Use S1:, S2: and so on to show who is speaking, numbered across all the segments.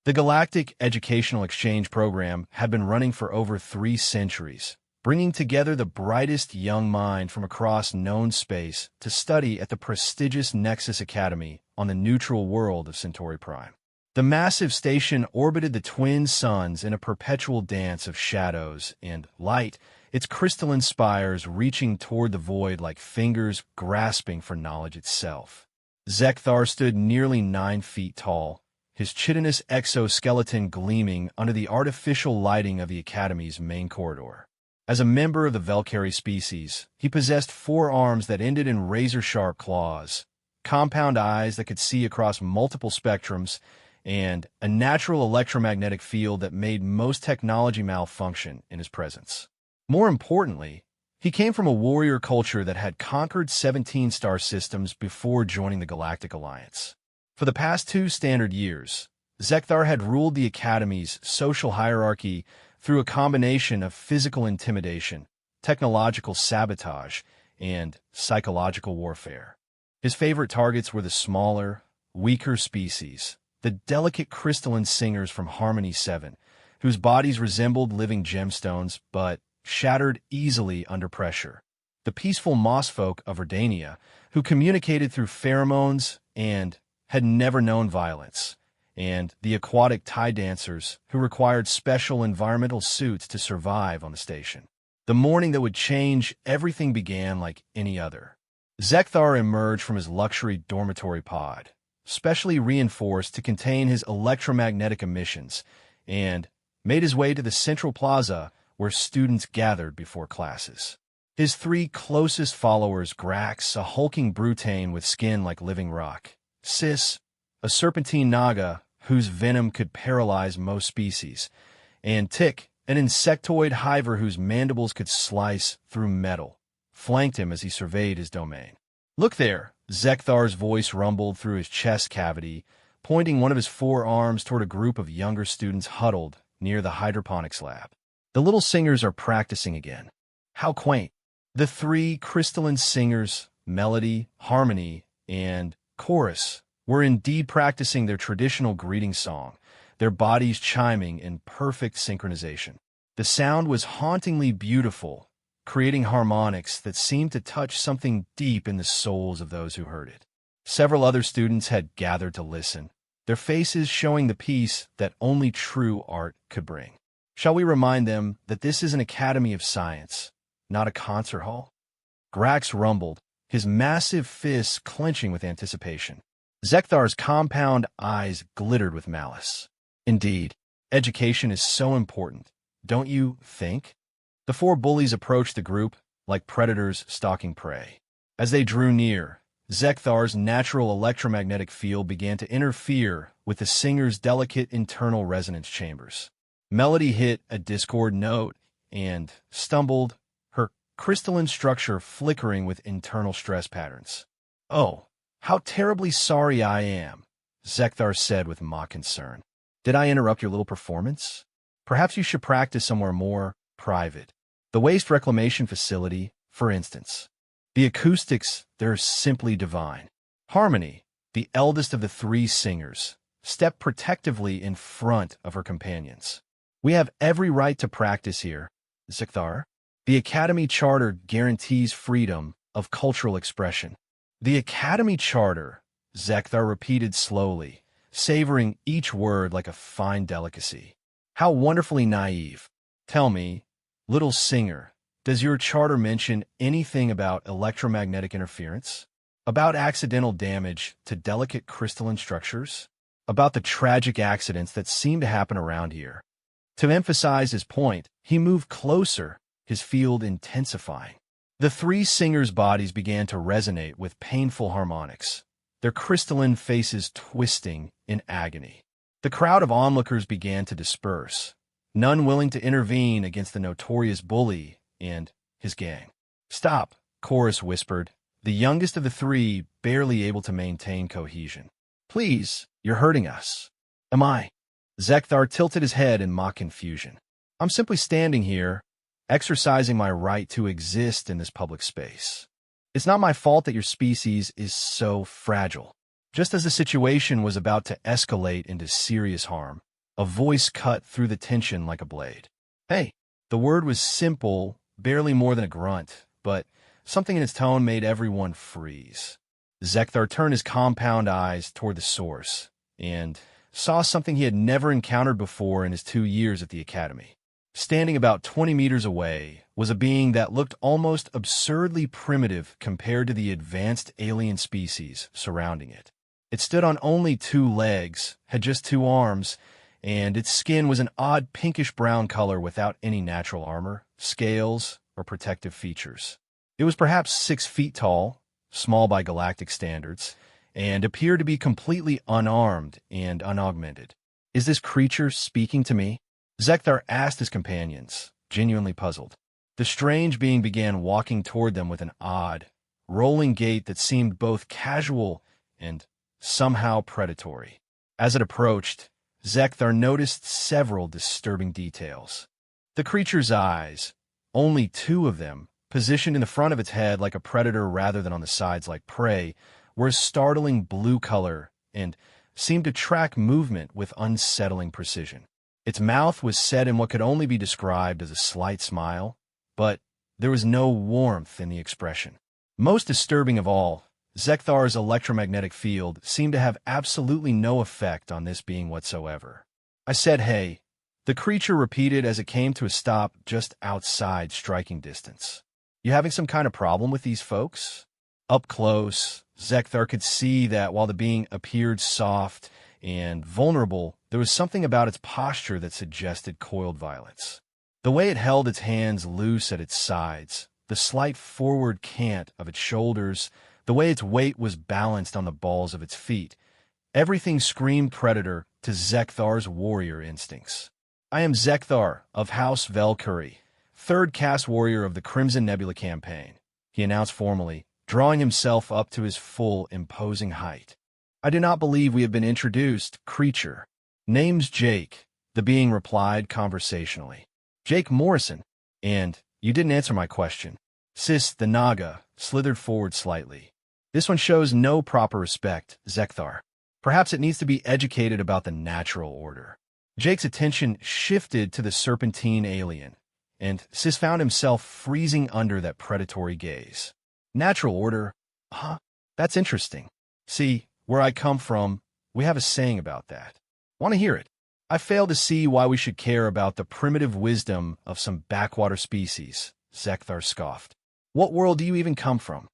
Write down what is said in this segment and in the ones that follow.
S1: The Galactic Educational Exchange Program had been running for over 3 centuries, bringing together the brightest young mind from across known space to study at the prestigious Nexus Academy on the neutral world of Centauri Prime. The massive station orbited the twin suns in a perpetual dance of shadows and light, its crystalline spires reaching toward the void like fingers grasping for knowledge itself. Zekthar stood nearly 9 feet tall, his chitinous exoskeleton gleaming under the artificial lighting of the Academy's main corridor. As a member of the Velcari species, he possessed 4 arms that ended in razor-sharp claws, compound eyes that could see across multiple spectrums, and a natural electromagnetic field that made most technology malfunction in his presence. More importantly, he came from a warrior culture that had conquered 17 star systems before joining the Galactic Alliance. For the past 2 standard years, Zekthar had ruled the Academy's social hierarchy through a combination of physical intimidation, technological sabotage, and psychological warfare. His favorite targets were the smaller, weaker species, the delicate crystalline singers from Harmony 7, whose bodies resembled living gemstones but shattered easily under pressure. The peaceful mossfolk of Verdania, who communicated through pheromones and had never known violence, and the aquatic tide dancers who required special environmental suits to survive on the station. The morning that would change everything began like any other. Zekthar emerged from his luxury dormitory pod, specially reinforced to contain his electromagnetic emissions, and made his way to the central plaza where students gathered before classes. His 3 closest followers, Grax, a hulking brutane with skin like living rock, Sis, a serpentine naga whose venom could paralyze most species, and Tick, an insectoid hiver whose mandibles could slice through metal, flanked him as he surveyed his domain. "Look there," Zekthar's voice rumbled through his chest cavity, pointing one of his 4 arms toward a group of younger students huddled near the hydroponics lab. "The little singers are practicing again. How quaint." The 3 crystalline singers, Melody, Harmony, and Chorus, were indeed practicing their traditional greeting song, their bodies chiming in perfect synchronization. The sound was hauntingly beautiful, creating harmonics that seemed to touch something deep in the souls of those who heard it. Several other students had gathered to listen, their faces showing the peace that only true art could bring. Shall we remind them that this is an academy of science, not a concert hall? Grax rumbled, his massive fists clenching with anticipation. Zekthar's compound eyes glittered with malice. "Indeed, education is so important, don't you think?" The 4 bullies approached the group like predators stalking prey. As they drew near, Zekthar's natural electromagnetic field began to interfere with the singer's delicate internal resonance chambers. Melody hit a discord note and stumbled, her crystalline structure flickering with internal stress patterns. "Oh, how terribly sorry I am," Zekthar said with mock concern. "Did I interrupt your little performance? Perhaps you should practice somewhere more private. The waste reclamation facility, for instance. The acoustics, they're simply divine." Harmony, the eldest of the 3 singers, stepped protectively in front of her companions. "We have every right to practice here, Zekthar. The Academy Charter guarantees freedom of cultural expression." "The Academy Charter," Zekthar repeated slowly, savoring each word like a fine delicacy. "How wonderfully naive. Tell me, little singer, does your charter mention anything about electromagnetic interference? About accidental damage to delicate crystalline structures? About the tragic accidents that seem to happen around here?" To emphasize his point, he moved closer, his field intensifying. The 3 singers' bodies began to resonate with painful harmonics, their crystalline faces twisting in agony. The crowd of onlookers began to disperse, none willing to intervene against the notorious bully and his gang. "Stop," Chorus whispered, the youngest of the 3 barely able to maintain cohesion. "Please, you're hurting us." "Am I?" Zekthar tilted his head in mock confusion. "I'm simply standing here, exercising my right to exist in this public space. It's not my fault that your species is so fragile." Just as the situation was about to escalate into serious harm, A voice cut through the tension like a blade. "Hey." The word was simple, barely more than a grunt, but something in its tone made everyone freeze. Zekthar turned his compound eyes toward the source and saw something he had never encountered before in his 2 years at the academy. Standing about 20 meters away was a being that looked almost absurdly primitive compared to the advanced alien species surrounding it. It stood on only 2 legs, had just 2 arms, and its skin was an odd pinkish-brown color without any natural armor, scales, or protective features. It was perhaps 6 feet tall, small by galactic standards, and appeared to be completely unarmed and unaugmented. "Is this creature speaking to me?" Zekthar asked his companions, genuinely puzzled. The strange being began walking toward them with an odd, rolling gait that seemed both casual and somehow predatory. As it approached, Zekthar noticed several disturbing details. The creature's eyes, only 2 of them, positioned in the front of its head like a predator rather than on the sides like prey, were a startling blue color and seemed to track movement with unsettling precision. Its mouth was set in what could only be described as a slight smile, but there was no warmth in the expression. Most disturbing of all, Zekthar's electromagnetic field seemed to have absolutely no effect on this being whatsoever. I said, "Hey." The creature repeated as it came to a stop just outside striking distance. "You having some kind of problem with these folks?" Up close, Zekthar could see that while the being appeared soft and vulnerable, there was something about its posture that suggested coiled violence. The way it held its hands loose at its sides, the slight forward cant of its shoulders, the way its weight was balanced on the balls of its feet, everything screamed predator to Zekthar's warrior instincts. "I am Zekthar of House Velcuri, 3rd Caste Warrior of the Crimson Nebula Campaign," he announced formally, drawing himself up to his full, imposing height. "I do not believe we have been introduced, creature." "Name's Jake," the being replied conversationally. "Jake Morrison. And you didn't answer my question." Sis, the Naga, slithered forward slightly. "This one shows no proper respect, Zekthar. Perhaps it needs to be educated about the natural order." Jake's attention shifted to the serpentine alien, and Sis found himself freezing under that predatory gaze. "Natural order? Huh? That's interesting. See, where I come from, we have a saying about that. Want to hear it? I fail to see why we should care about the primitive wisdom of some backwater species," Zekthar scoffed. "What world do you even come from?"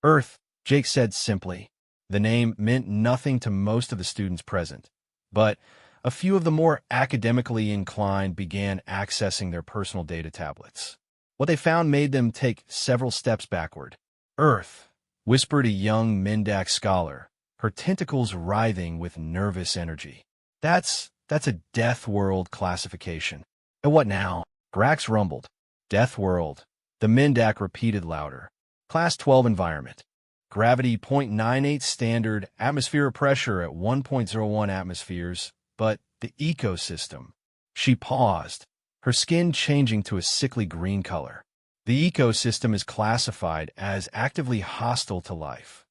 S1: "Earth," Jake said simply. The name meant nothing to most of the students present, but a few of the more academically inclined began accessing their personal data tablets. What they found made them take several steps backward. "Earth," whispered a young Mendak scholar, her tentacles writhing with nervous energy. That's a Death World classification." "And what now?" Grax rumbled. "Death World," the Mendak repeated louder. "Class 12 environment. Gravity 0.98 standard, atmospheric pressure at 1.01 atmospheres, but the ecosystem." She paused, her skin changing to a sickly green color. "The ecosystem is classified as actively hostile to life.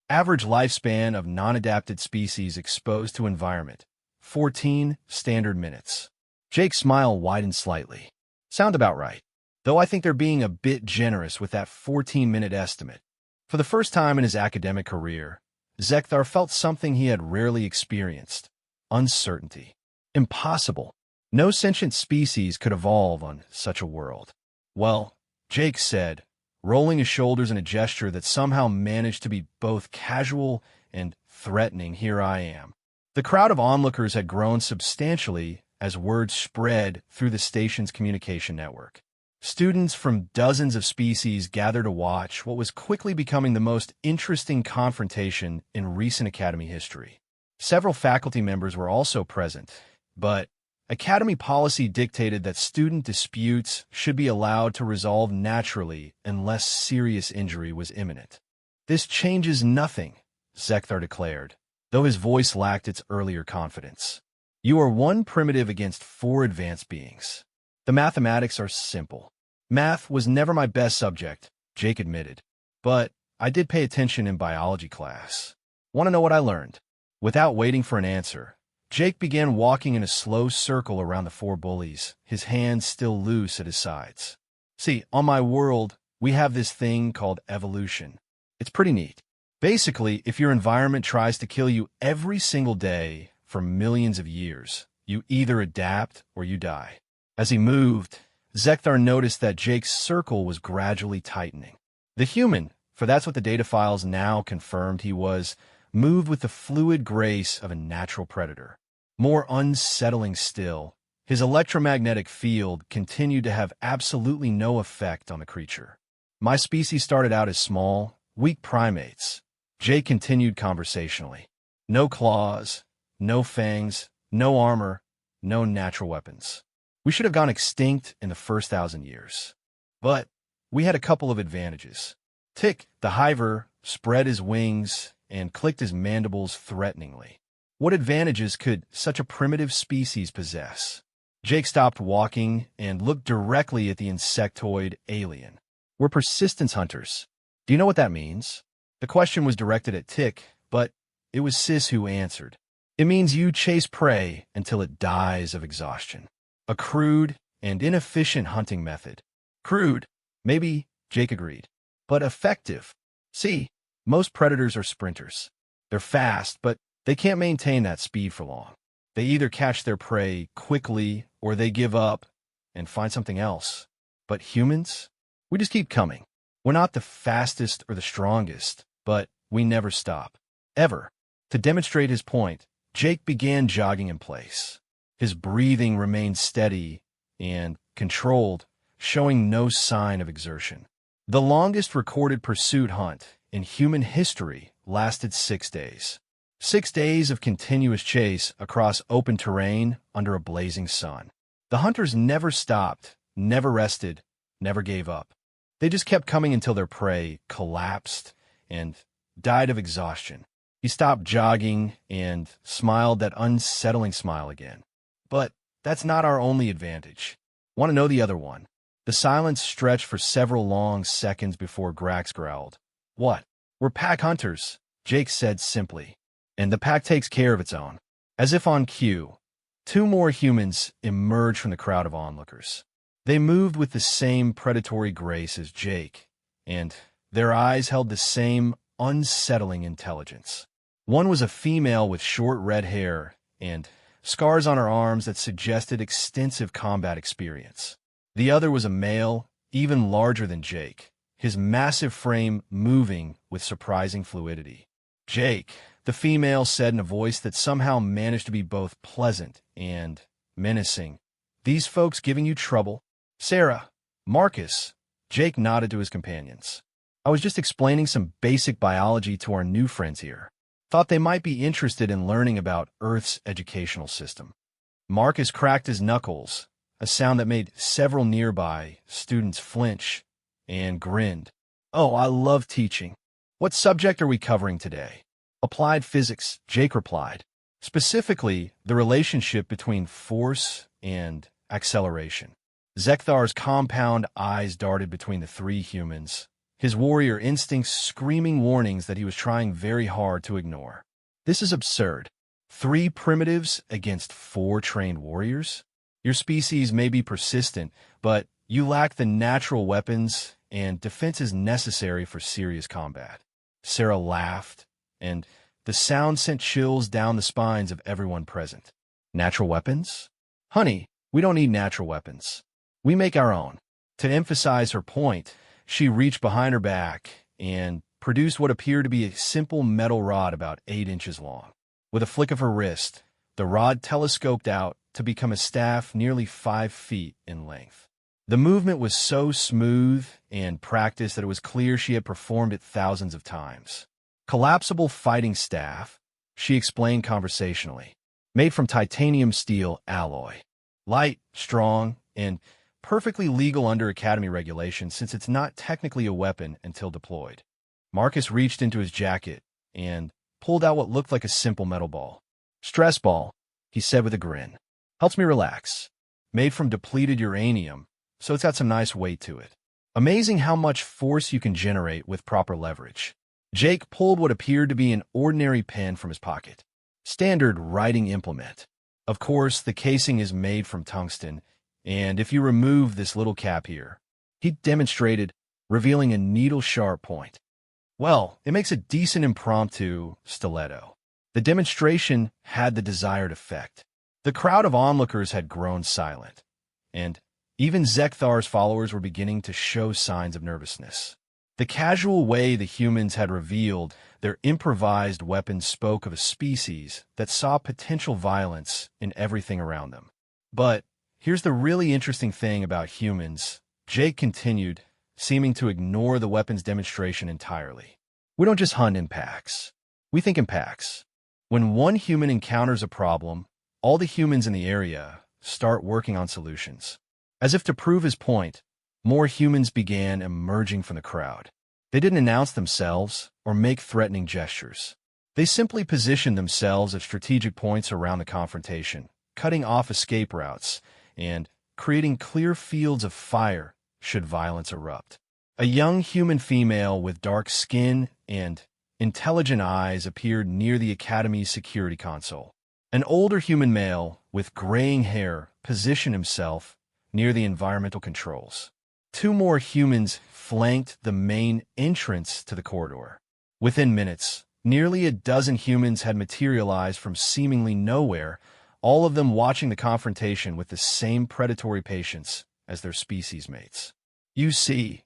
S1: Average lifespan of non-adapted species exposed to environment, 14 standard minutes." Jake's smile widened slightly. "Sound about right, though I think they're being a bit generous with that 14-minute estimate." For the first time in his academic career, Zekthar felt something he had rarely experienced: uncertainty. Impossible. No sentient species could evolve on such a world. "Well," Jake said, rolling his shoulders in a gesture that somehow managed to be both casual and threatening, "here I am." The crowd of onlookers had grown substantially as word spread through the station's communication network. Students from dozens of species gathered to watch what was quickly becoming the most interesting confrontation in recent Academy history. Several faculty members were also present, but Academy policy dictated that student disputes should be allowed to resolve naturally unless serious injury was imminent. "This changes nothing," Zekthar declared, though his voice lacked its earlier confidence. "You are 1 primitive against 4 advanced beings. The mathematics are simple." "Math was never my best subject," Jake admitted, "but I did pay attention in biology class. Want to know what I learned?" Without waiting for an answer, Jake began walking in a slow circle around the four bullies, his hands still loose at his sides. See, on my world, we have this thing called evolution. It's pretty neat. Basically, if your environment tries to kill you every single day for millions of years, you either adapt or you die. As he moved, Zekthar noticed that Jake's circle was gradually tightening. The human, for that's what the data files now confirmed he was, moved with the fluid grace of a natural predator. More unsettling still, his electromagnetic field continued to have absolutely no effect on the creature. My species started out as small, weak primates. Jake continued conversationally. No claws, no fangs, no armor, no natural weapons. We should have gone extinct in the first 1,000 years. But we had a couple of advantages. Tick, the hiver, spread his wings and clicked his mandibles threateningly. What advantages could such a primitive species possess? Jake stopped walking and looked directly at the insectoid alien. We're persistence hunters. Do you know what that means? The question was directed at Tick, but it was Sis who answered. It means you chase prey until it dies of exhaustion. A crude and inefficient hunting method. Crude, maybe, Jake agreed, but effective. See, most predators are sprinters. They're fast, but they can't maintain that speed for long. They either catch their prey quickly or they give up and find something else. But humans? We just keep coming. We're not the fastest or the strongest, but we never stop. Ever. To demonstrate his point, Jake began jogging in place. His breathing remained steady and controlled, showing no sign of exertion. The longest recorded pursuit hunt in human history lasted 6 days. 6 days of continuous chase across open terrain under a blazing sun. The hunters never stopped, never rested, never gave up. They just kept coming until their prey collapsed and died of exhaustion. He stopped jogging and smiled that unsettling smile again. But that's not our only advantage. Want to know the other one? The silence stretched for several long seconds before Grax growled. What? We're pack hunters, Jake said simply. And the pack takes care of its own. As if on cue, 2 more humans emerged from the crowd of onlookers. They moved with the same predatory grace as Jake, and their eyes held the same unsettling intelligence. One was a female with short red hair and scars on her arms that suggested extensive combat experience. The other was a male, even larger than Jake, his massive frame moving with surprising fluidity. Jake, the female said in a voice that somehow managed to be both pleasant and menacing. These folks giving you trouble? Sarah, Marcus, Jake nodded to his companions. I was just explaining some basic biology to our new friends here. Thought they might be interested in learning about Earth's educational system. Marcus cracked his knuckles, a sound that made several nearby students flinch, and grinned. Oh, I love teaching. What subject are we covering today? Applied physics, Jake replied. Specifically, the relationship between force and acceleration. Zekthar's compound eyes darted between the 3 humans, his warrior instincts screaming warnings that he was trying very hard to ignore. This is absurd. 3 primitives against 4 trained warriors? Your species may be persistent, but you lack the natural weapons and defenses necessary for serious combat. Sarah laughed, and the sound sent chills down the spines of everyone present. Natural weapons? Honey, we don't need natural weapons. We make our own. To emphasize her point, she reached behind her back and produced what appeared to be a simple metal rod about 8 inches long. With a flick of her wrist, the rod telescoped out to become a staff nearly 5 feet in length. The movement was so smooth and practiced that it was clear she had performed it thousands of times. Collapsible fighting staff, she explained conversationally, made from titanium steel alloy. Light, strong, and perfectly legal under Academy regulations since it's not technically a weapon until deployed. Marcus reached into his jacket and pulled out what looked like a simple metal ball. Stress ball, he said with a grin. Helps me relax. Made from depleted uranium, so it's got some nice weight to it. Amazing how much force you can generate with proper leverage. Jake pulled what appeared to be an ordinary pen from his pocket. Standard writing implement. Of course, the casing is made from tungsten, and if you remove this little cap here, he demonstrated, revealing a needle-sharp point. Well, it makes a decent impromptu stiletto. The demonstration had the desired effect. The crowd of onlookers had grown silent, and even Zekthar's followers were beginning to show signs of nervousness. The casual way the humans had revealed their improvised weapons spoke of a species that saw potential violence in everything around them. But here's the really interesting thing about humans, Jake continued, seeming to ignore the weapons demonstration entirely. We don't just hunt in packs. We think in packs. When one human encounters a problem, all the humans in the area start working on solutions. As if to prove his point, more humans began emerging from the crowd. They didn't announce themselves or make threatening gestures. They simply positioned themselves at strategic points around the confrontation, cutting off escape routes and creating clear fields of fire should violence erupt. A young human female with dark skin and intelligent eyes appeared near the Academy's security console. An older human male with graying hair positioned himself near the environmental controls. Two more humans flanked the main entrance to the corridor. Within minutes, nearly a dozen humans had materialized from seemingly nowhere, all of them watching the confrontation with the same predatory patience as their species mates. You see,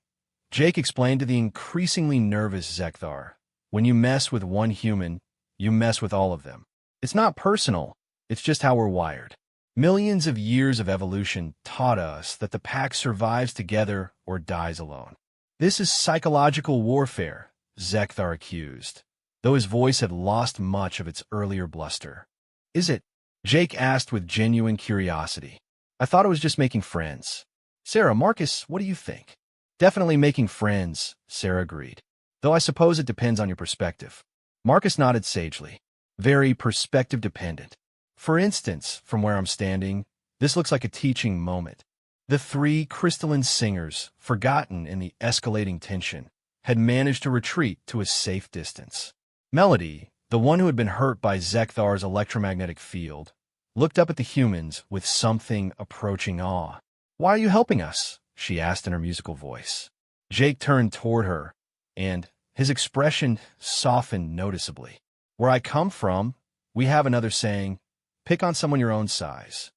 S1: Jake explained to the increasingly nervous Zekthar, when you mess with one human, you mess with all of them. It's not personal, it's just how we're wired. Millions of years of evolution taught us that the pack survives together or dies alone. This is psychological warfare, Zekthar accused, though his voice had lost much of its earlier bluster. Is it? Jake asked with genuine curiosity. I thought it was just making friends. Sarah, Marcus, what do you think? Definitely making friends, Sarah agreed. Though I suppose it depends on your perspective. Marcus nodded sagely. Very perspective-dependent. For instance, from where I'm standing, this looks like a teaching moment. The three crystalline singers, forgotten in the escalating tension, had managed to retreat to a safe distance. Melody, the one who had been hurt by Zekthar's electromagnetic field, looked up at the humans with something approaching awe. Why are you helping us? She asked in her musical voice. Jake turned toward her, and his expression softened noticeably. Where I come from, we have another saying, pick on someone your own size.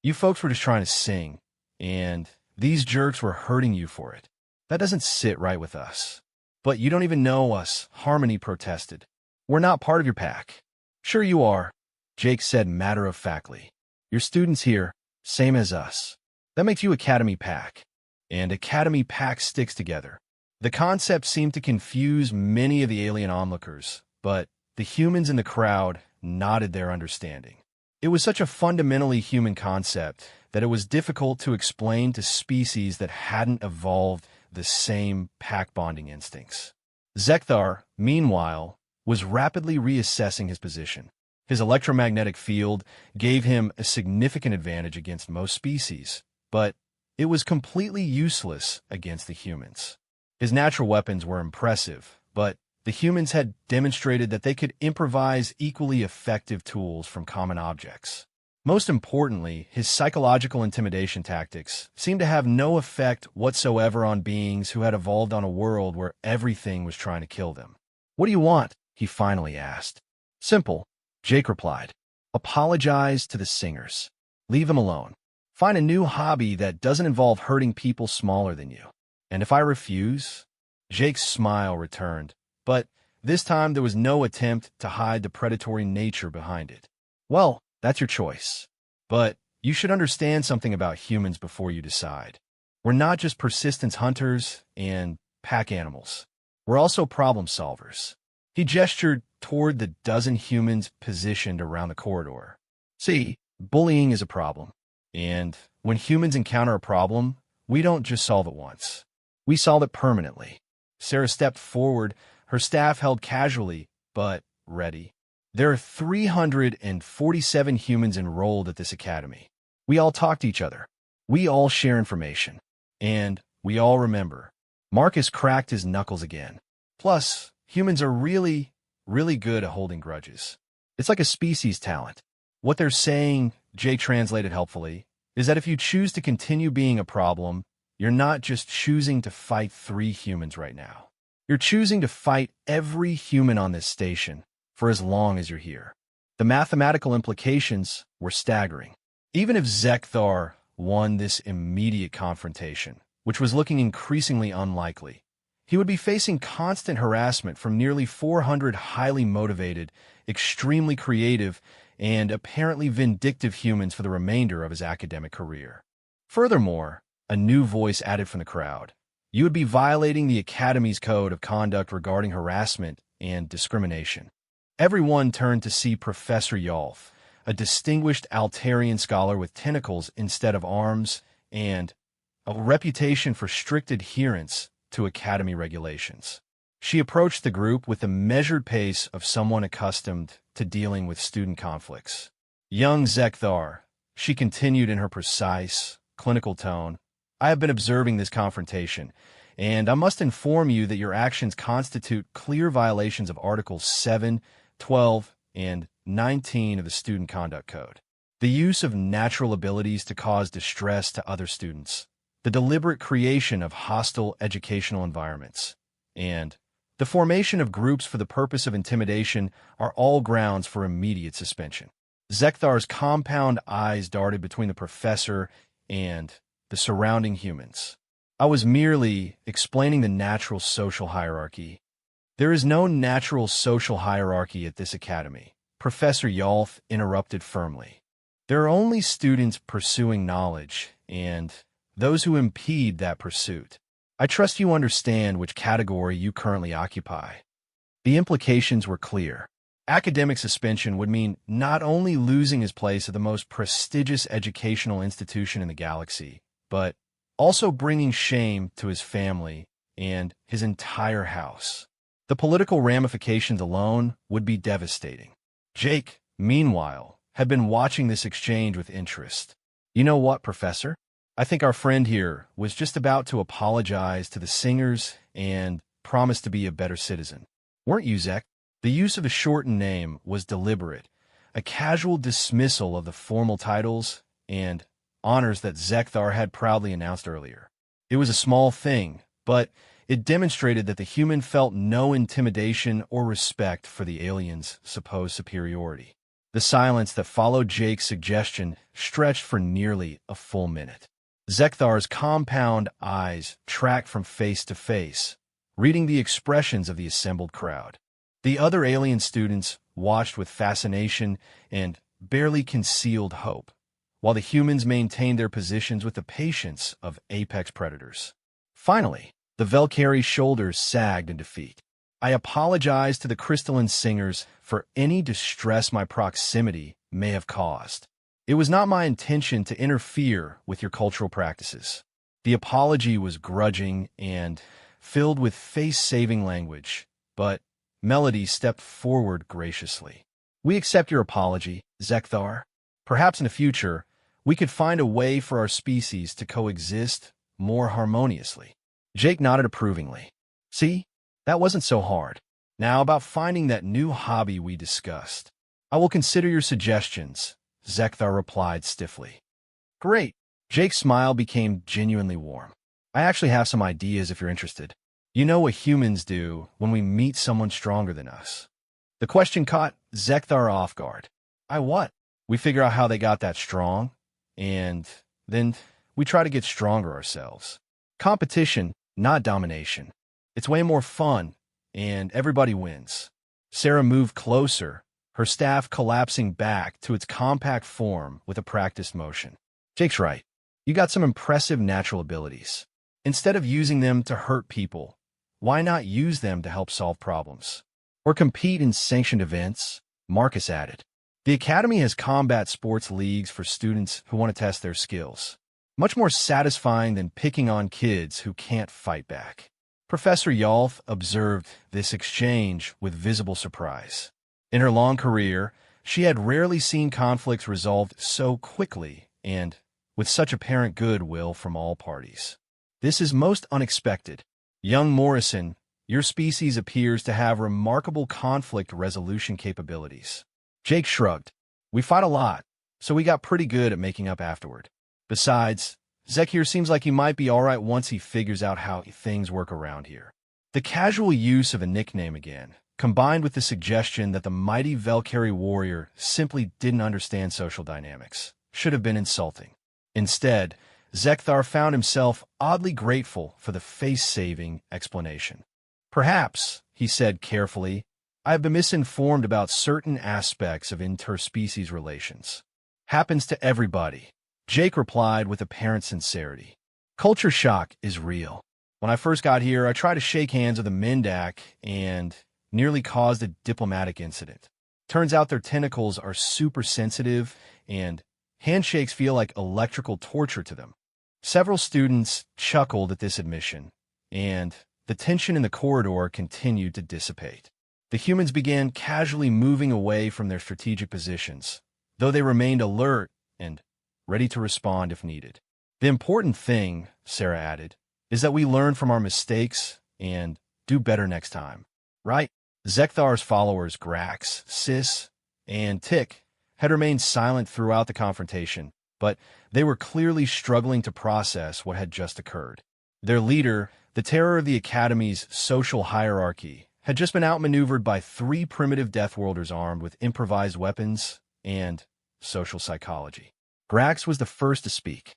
S1: You folks were just trying to sing, and these jerks were hurting you for it. That doesn't sit right with us. But you don't even know us, Harmony protested. We're not part of your pack. Sure you are, Jake said matter-of-factly. Your students here, same as us. That makes you Academy Pack. And Academy Pack sticks together. The concept seemed to confuse many of the alien onlookers, but the humans in the crowd nodded their understanding. It was such a fundamentally human concept that it was difficult to explain to species that hadn't evolved the same pack-bonding instincts. Zekthar, meanwhile, was rapidly reassessing his position. His electromagnetic field gave him a significant advantage against most species, but it was completely useless against the humans. His natural weapons were impressive, but the humans had demonstrated that they could improvise equally effective tools from common objects. Most importantly, his psychological intimidation tactics seemed to have no effect whatsoever on beings who had evolved on a world where everything was trying to kill them. What do you want? He finally asked. Simple, Jake replied. Apologize to the singers. Leave them alone. Find a new hobby that doesn't involve hurting people smaller than you. And if I refuse? Jake's smile returned, but this time there was no attempt to hide the predatory nature behind it. Well, that's your choice. But you should understand something about humans before you decide. We're not just persistence hunters and pack animals. We're also problem solvers. He gestured toward the dozen humans positioned around the corridor. See, bullying is a problem. And when humans encounter a problem, we don't just solve it once. We solve it permanently. Sarah stepped forward, her staff held casually, but ready. There are 347 humans enrolled at this academy. We all talk to each other. We all share information. And we all remember. Marcus cracked his knuckles again. Plus, humans are really good at holding grudges. It's like a species talent. What they're saying, Jake translated helpfully, is that if you choose to continue being a problem, you're not just choosing to fight 3 humans right now. You're choosing to fight every human on this station for as long as you're here. The mathematical implications were staggering. Even if Zekthar won this immediate confrontation, which was looking increasingly unlikely, he would be facing constant harassment from nearly 400 highly motivated, extremely creative, and apparently vindictive humans for the remainder of his academic career. Furthermore, a new voice added from the crowd. You would be violating the Academy's code of conduct regarding harassment and discrimination. Everyone turned to see Professor Yolf, a distinguished Altarian scholar with tentacles instead of arms and a reputation for strict adherence to Academy regulations. She approached the group with the measured pace of someone accustomed to dealing with student conflicts. Young Zekthar, she continued in her precise, clinical tone, I have been observing this confrontation, and I must inform you that your actions constitute clear violations of Articles 7, 12, and 19 of the Student Conduct Code. The use of natural abilities to cause distress to other students, the deliberate creation of hostile educational environments, and the formation of groups for the purpose of intimidation are all grounds for immediate suspension. Zekthar's compound eyes darted between the professor and the surrounding humans. I was merely explaining the natural social hierarchy. There is no natural social hierarchy at this academy, Professor Yolf interrupted firmly. There are only students pursuing knowledge and those who impede that pursuit. I trust you understand which category you currently occupy. The implications were clear. Academic suspension would mean not only losing his place at the most prestigious educational institution in the galaxy, but also bringing shame to his family and his entire house. The political ramifications alone would be devastating. Jake, meanwhile, had been watching this exchange with interest. You know what, Professor? I think our friend here was just about to apologize to the singers and promise to be a better citizen. Weren't you, Zek? The use of a shortened name was deliberate, a casual dismissal of the formal titles and honors that Zekthar had proudly announced earlier. It was a small thing, but it demonstrated that the human felt no intimidation or respect for the alien's supposed superiority. The silence that followed Jake's suggestion stretched for nearly a full minute. Zekthar's compound eyes tracked from face to face, reading the expressions of the assembled crowd. The other alien students watched with fascination and barely concealed hope, while the humans maintained their positions with the patience of apex predators. Finally, the Velkari's shoulders sagged in defeat. I apologize to the crystalline singers for any distress my proximity may have caused. It was not my intention to interfere with your cultural practices. The apology was grudging and filled with face-saving language, but Melody stepped forward graciously. We accept your apology, Zekthar. Perhaps in the future, we could find a way for our species to coexist more harmoniously. Jake nodded approvingly. See, that wasn't so hard. Now about finding that new hobby we discussed. I will consider your suggestions, Zekthar replied stiffly. Great. Jake's smile became genuinely warm. I actually have some ideas if you're interested. You know what humans do when we meet someone stronger than us. The question caught Zekthar off guard. What? We figure out how they got that strong, and then we try to get stronger ourselves. Competition, not domination. It's way more fun, and everybody wins. Sarah moved closer, her staff collapsing back to its compact form with a practiced motion. Jake's right. You got some impressive natural abilities. Instead of using them to hurt people, why not use them to help solve problems? Or compete in sanctioned events? Marcus added. The Academy has combat sports leagues for students who want to test their skills. Much more satisfying than picking on kids who can't fight back. Professor Yolf observed this exchange with visible surprise. In her long career, she had rarely seen conflicts resolved so quickly and with such apparent goodwill from all parties. This is most unexpected. Young Morrison, your species appears to have remarkable conflict resolution capabilities. Jake shrugged. We fought a lot, so we got pretty good at making up afterward. Besides, Zek here seems like he might be alright once he figures out how things work around here. The casual use of a nickname again, combined with the suggestion that the mighty Valkyrie warrior simply didn't understand social dynamics, should have been insulting. Instead, Zekthar found himself oddly grateful for the face-saving explanation. Perhaps, he said carefully, I have been misinformed about certain aspects of interspecies relations. Happens to everybody, Jake replied with apparent sincerity. Culture shock is real. When I first got here, I tried to shake hands with a Mendak and nearly caused a diplomatic incident. Turns out their tentacles are super sensitive and handshakes feel like electrical torture to them. Several students chuckled at this admission, and the tension in the corridor continued to dissipate. The humans began casually moving away from their strategic positions, though they remained alert and ready to respond if needed. The important thing, Sarah added, is that we learn from our mistakes and do better next time. Right? Zekthar's followers Grax, Sis, and Tick had remained silent throughout the confrontation, but they were clearly struggling to process what had just occurred. Their leader, the terror of the Academy's social hierarchy, had just been outmaneuvered by 3 primitive Deathworlders armed with improvised weapons and social psychology. Grax was the first to speak.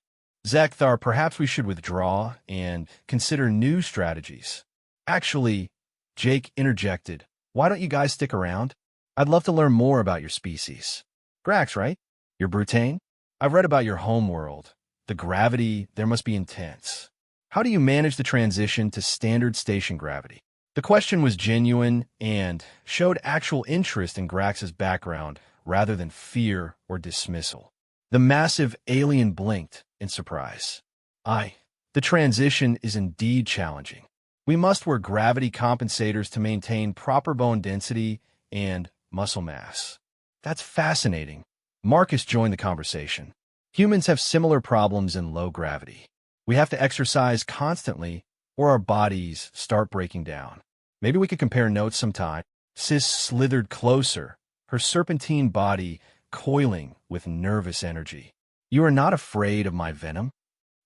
S1: Zekthar, perhaps we should withdraw and consider new strategies. Actually, Jake interjected, why don't you guys stick around? I'd love to learn more about your species. Grax, right? You're Brutane? I've read about your homeworld. The gravity there must be intense. How do you manage the transition to standard station gravity? The question was genuine and showed actual interest in Grax's background rather than fear or dismissal. The massive alien blinked in surprise. The transition is indeed challenging. We must wear gravity compensators to maintain proper bone density and muscle mass. That's fascinating. Marcus joined the conversation. Humans have similar problems in low gravity. We have to exercise constantly or our bodies start breaking down. Maybe we could compare notes sometime. Sis slithered closer, her serpentine body coiling with nervous energy. You are not afraid of my venom?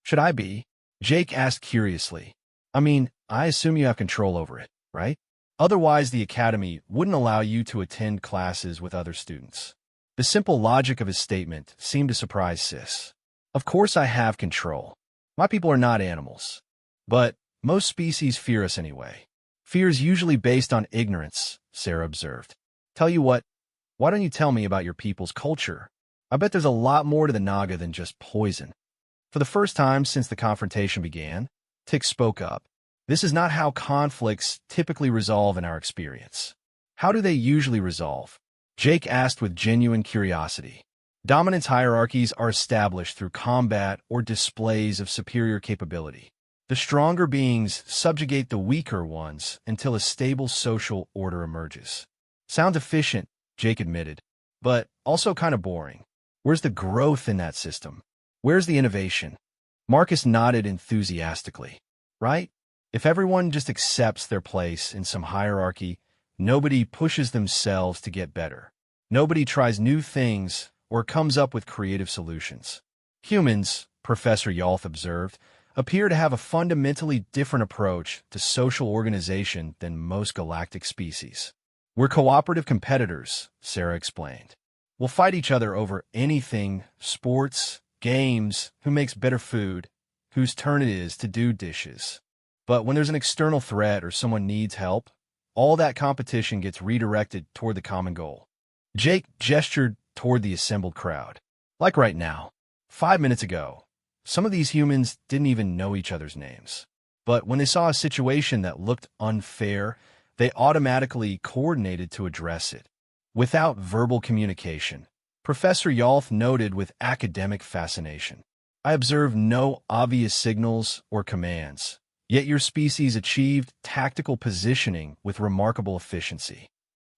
S1: Should I be? Jake asked curiously. I mean, I assume you have control over it, right? Otherwise, the Academy wouldn't allow you to attend classes with other students. The simple logic of his statement seemed to surprise Sis. Of course I have control. My people are not animals. But most species fear us anyway. Fear is usually based on ignorance, Sarah observed. Tell you what, why don't you tell me about your people's culture? I bet there's a lot more to the Naga than just poison. For the first time since the confrontation began, Tick spoke up. This is not how conflicts typically resolve in our experience. How do they usually resolve? Jake asked with genuine curiosity. Dominance hierarchies are established through combat or displays of superior capability. The stronger beings subjugate the weaker ones until a stable social order emerges. Sounds efficient, Jake admitted, but also kind of boring. Where's the growth in that system? Where's the innovation? Marcus nodded enthusiastically. Right? If everyone just accepts their place in some hierarchy, nobody pushes themselves to get better. Nobody tries new things or comes up with creative solutions. Humans, Professor Yalth observed, appear to have a fundamentally different approach to social organization than most galactic species. We're cooperative competitors, Sarah explained. We'll fight each other over anything, sports, games, who makes better food, whose turn it is to do dishes. But when there's an external threat or someone needs help, all that competition gets redirected toward the common goal. Jake gestured toward the assembled crowd. Like right now, 5 minutes ago, some of these humans didn't even know each other's names. But when they saw a situation that looked unfair, they automatically coordinated to address it. Without verbal communication, Professor Yalth noted with academic fascination. I observed no obvious signals or commands, yet your species achieved tactical positioning with remarkable efficiency.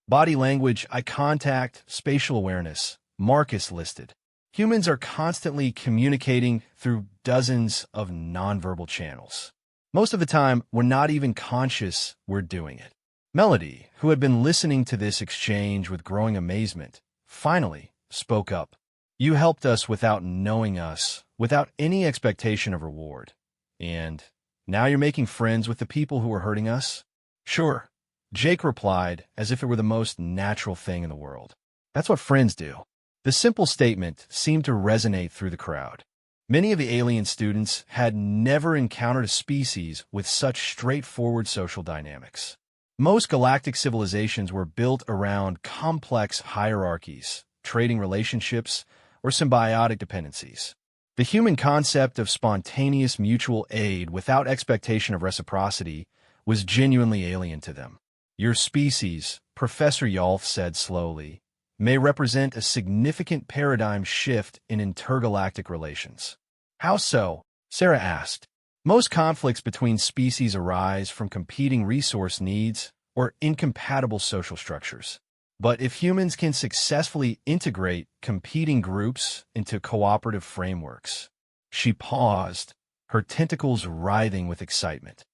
S1: Body language, eye contact, spatial awareness, Marcus listed. Humans are constantly communicating through dozens of nonverbal channels. Most of the time, we're not even conscious we're doing it. Melody, who had been listening to this exchange with growing amazement, finally spoke up. You helped us without knowing us, without any expectation of reward. And now you're making friends with the people who are hurting us? Sure, Jake replied, as if it were the most natural thing in the world. That's what friends do. The simple statement seemed to resonate through the crowd. Many of the alien students had never encountered a species with such straightforward social dynamics. Most galactic civilizations were built around complex hierarchies, trading relationships, or symbiotic dependencies. The human concept of spontaneous mutual aid without expectation of reciprocity was genuinely alien to them. Your species, Professor Yolf said slowly, may represent a significant paradigm shift in intergalactic relations. How so? Sarah asked. Most conflicts between species arise from competing resource needs or incompatible social structures. But if humans can successfully integrate competing groups into cooperative frameworks, she paused, her tentacles writhing with excitement.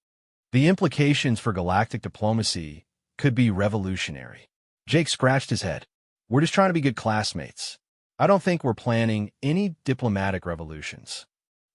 S1: The implications for galactic diplomacy could be revolutionary. Jake scratched his head. We're just trying to be good classmates. I don't think we're planning any diplomatic revolutions.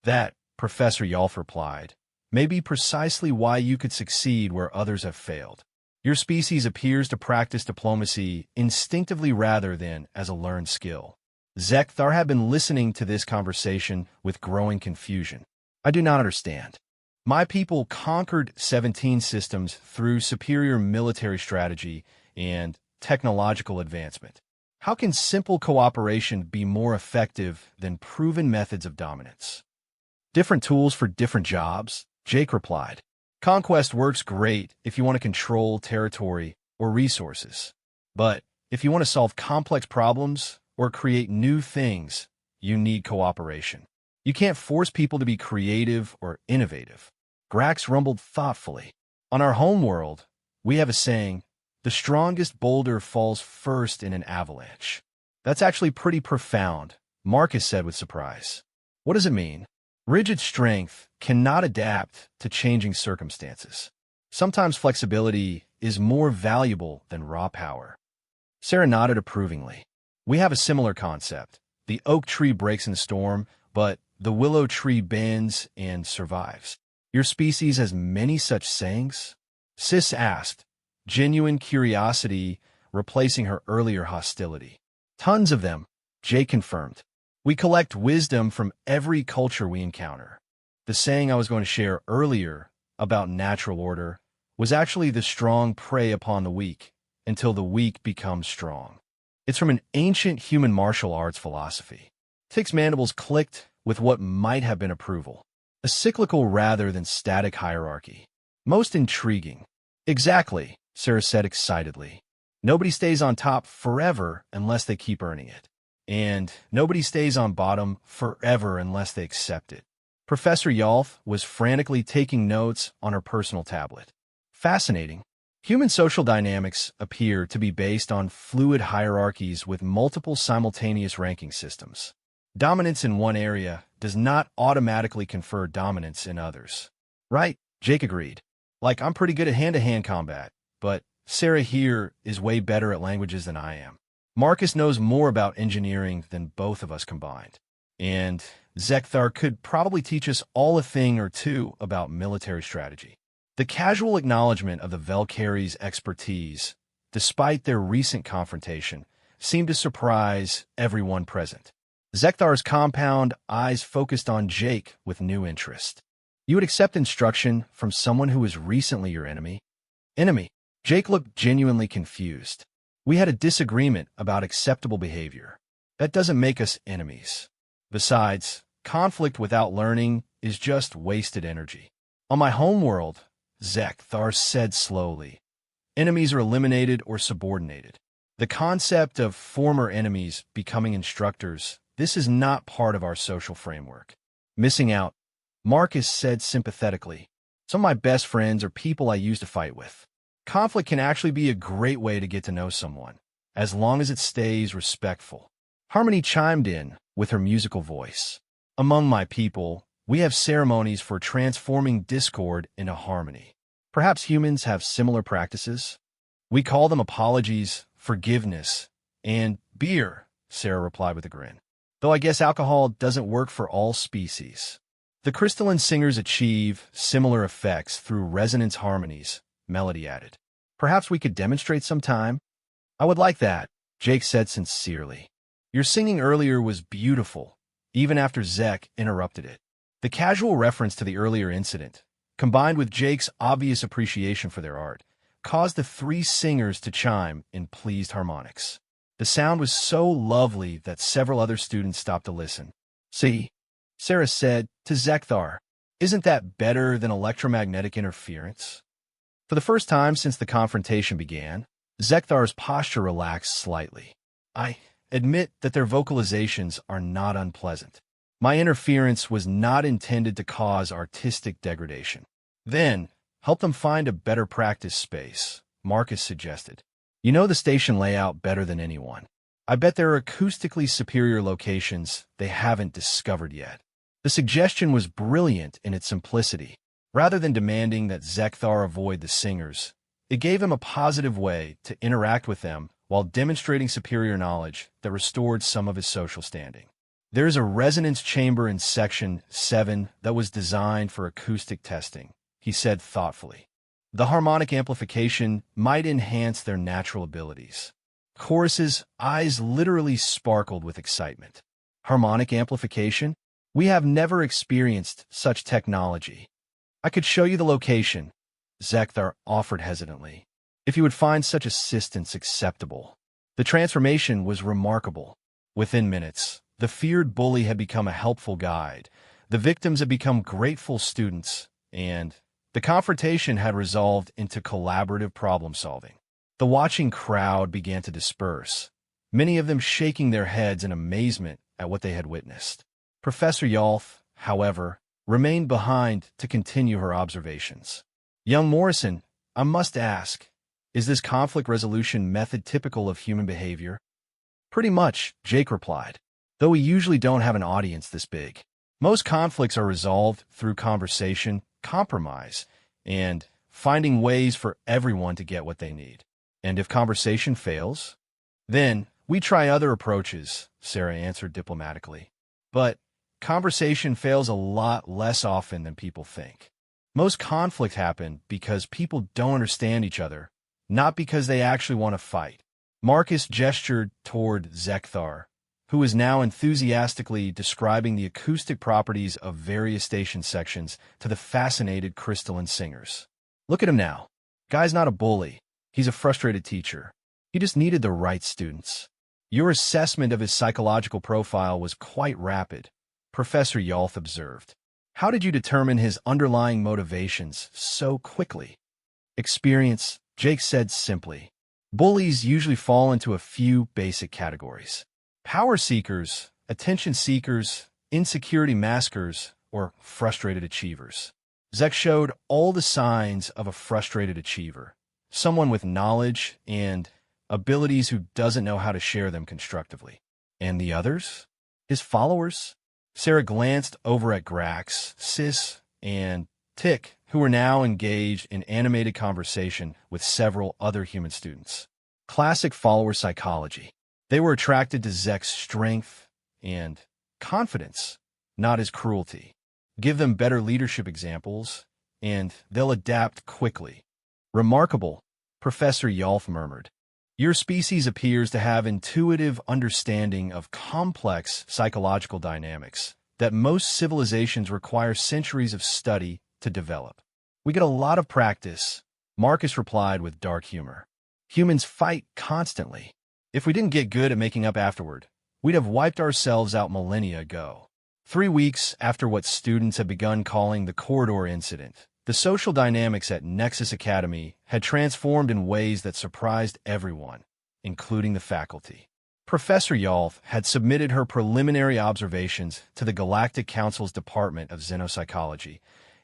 S1: That, Professor Yolf replied, may be precisely why you could succeed where others have failed. Your species appears to practice diplomacy instinctively rather than as a learned skill. Zekthar had been listening to this conversation with growing confusion. I do not understand. My people conquered 17 systems through superior military strategy and technological advancement. How can simple cooperation be more effective than proven methods of dominance? Different tools for different jobs, Jake replied. Conquest works great if you want to control territory or resources. But if you want to solve complex problems or create new things, you need cooperation. You can't force people to be creative or innovative. Grax rumbled thoughtfully. On our homeworld, we have a saying, the strongest boulder falls first in an avalanche. That's actually pretty profound, Marcus said with surprise. What does it mean? Rigid strength cannot adapt to changing circumstances. Sometimes flexibility is more valuable than raw power. Sarah nodded approvingly. We have a similar concept. The oak tree breaks in a storm, but the willow tree bends and survives. Your species has many such sayings? Sis asked, genuine curiosity replacing her earlier hostility. Tons of them, Jay confirmed. We collect wisdom from every culture we encounter. The saying I was going to share earlier about natural order was actually the strong prey upon the weak until the weak becomes strong. It's from an ancient human martial arts philosophy. Tick's mandibles clicked with what might have been approval. A cyclical rather than static hierarchy. Most intriguing. Exactly, Sarah said excitedly. Nobody stays on top forever unless they keep earning it. And nobody stays on bottom forever unless they accept it. Professor Yolf was frantically taking notes on her personal tablet. Fascinating. Human social dynamics appear to be based on fluid hierarchies with multiple simultaneous ranking systems. Dominance in one area does not automatically confer dominance in others. Right, Jake agreed. Like, I'm pretty good at hand-to-hand combat, but Sarah here is way better at languages than I am. Marcus knows more about engineering than both of us combined. And Zekthar could probably teach us all a thing or two about military strategy. The casual acknowledgement of the Velcari's expertise, despite their recent confrontation, seemed to surprise everyone present. Zekthar's compound eyes focused on Jake with new interest. You would accept instruction from someone who was recently your enemy? Enemy? Jake looked genuinely confused. We had a disagreement about acceptable behavior. That doesn't make us enemies. Besides, conflict without learning is just wasted energy. On my homeworld, Zekthar said slowly, enemies are eliminated or subordinated. The concept of former enemies becoming instructors, this is not part of our social framework. Missing out, Marcus said sympathetically. Some of my best friends are people I used to fight with. Conflict can actually be a great way to get to know someone, as long as it stays respectful. Harmony chimed in with her musical voice. Among my people, we have ceremonies for transforming discord into harmony. Perhaps humans have similar practices? We call them apologies, forgiveness, and Beer, Sarah replied with a grin. Though I guess alcohol doesn't work for all species. The crystalline singers achieve similar effects through resonance harmonies, Melody added. Perhaps we could demonstrate sometime? I would like that, Jake said sincerely. Your singing earlier was beautiful, even after Zek interrupted it. The casual reference to the earlier incident, combined with Jake's obvious appreciation for their art, caused the three singers to chime in pleased harmonics. The sound was so lovely that several other students stopped to listen. See, Sarah said to Zekthar, isn't that better than electromagnetic interference? For the first time since the confrontation began, Zekthar's posture relaxed slightly. I admit that their vocalizations are not unpleasant. My interference was not intended to cause artistic degradation. Then, help them find a better practice space, Marcus suggested. You know the station layout better than anyone. I bet there are acoustically superior locations they haven't discovered yet. The suggestion was brilliant in its simplicity. Rather than demanding that Zekthar avoid the singers, it gave him a positive way to interact with them while demonstrating superior knowledge that restored some of his social standing. There is a resonance chamber in Section 7 that was designed for acoustic testing, he said thoughtfully. The harmonic amplification might enhance their natural abilities. Chorus's eyes literally sparkled with excitement. Harmonic amplification? We have never experienced such technology. I could show you the location, Zekthar offered hesitantly, if you would find such assistance acceptable. The transformation was remarkable. Within minutes, the feared bully had become a helpful guide, the victims had become grateful students, and the confrontation had resolved into collaborative problem-solving. The watching crowd began to disperse, many of them shaking their heads in amazement at what they had witnessed. Professor Yalth, however, remained behind to continue her observations. Young Morrison, I must ask, is this conflict resolution method typical of human behavior? Pretty much, Jake replied, though we usually don't have an audience this big. Most conflicts are resolved through conversation, compromise, and finding ways for everyone to get what they need. And if conversation fails, then we try other approaches, Sarah answered diplomatically. But conversation fails a lot less often than people think. Most conflict happen because people don't understand each other, not because they actually want to fight. Marcus gestured toward Zekthar, who was now enthusiastically describing the acoustic properties of various station sections to the fascinated crystalline singers. Look at him now. Guy's not a bully. He's a frustrated teacher. He just needed the right students. Your assessment of his psychological profile was quite rapid, Professor Yalth observed. How did you determine his underlying motivations so quickly? Experience, Jake said simply. Bullies usually fall into a few basic categories. Power seekers, attention seekers, insecurity maskers, or frustrated achievers. Zek showed all the signs of a frustrated achiever, someone with knowledge and abilities who doesn't know how to share them constructively. And the others? His followers? Sarah glanced over at Grax, Sis, and Tick, who were now engaged in animated conversation with several other human students. Classic follower psychology. They were attracted to Zek's strength and confidence, not his cruelty. Give them better leadership examples, and they'll adapt quickly. Remarkable, Professor Yalth murmured. Your species appears to have intuitive understanding of complex psychological dynamics that most civilizations require centuries of study to develop. We get a lot of practice, Marcus replied with dark humor. Humans fight constantly. If we didn't get good at making up afterward, we'd have wiped ourselves out millennia ago. 3 weeks after what students had begun calling the corridor incident, the social dynamics at Nexus Academy had transformed in ways that surprised everyone, including the faculty. Professor Yalth had submitted her preliminary observations to the Galactic Council's Department of Xenopsychology,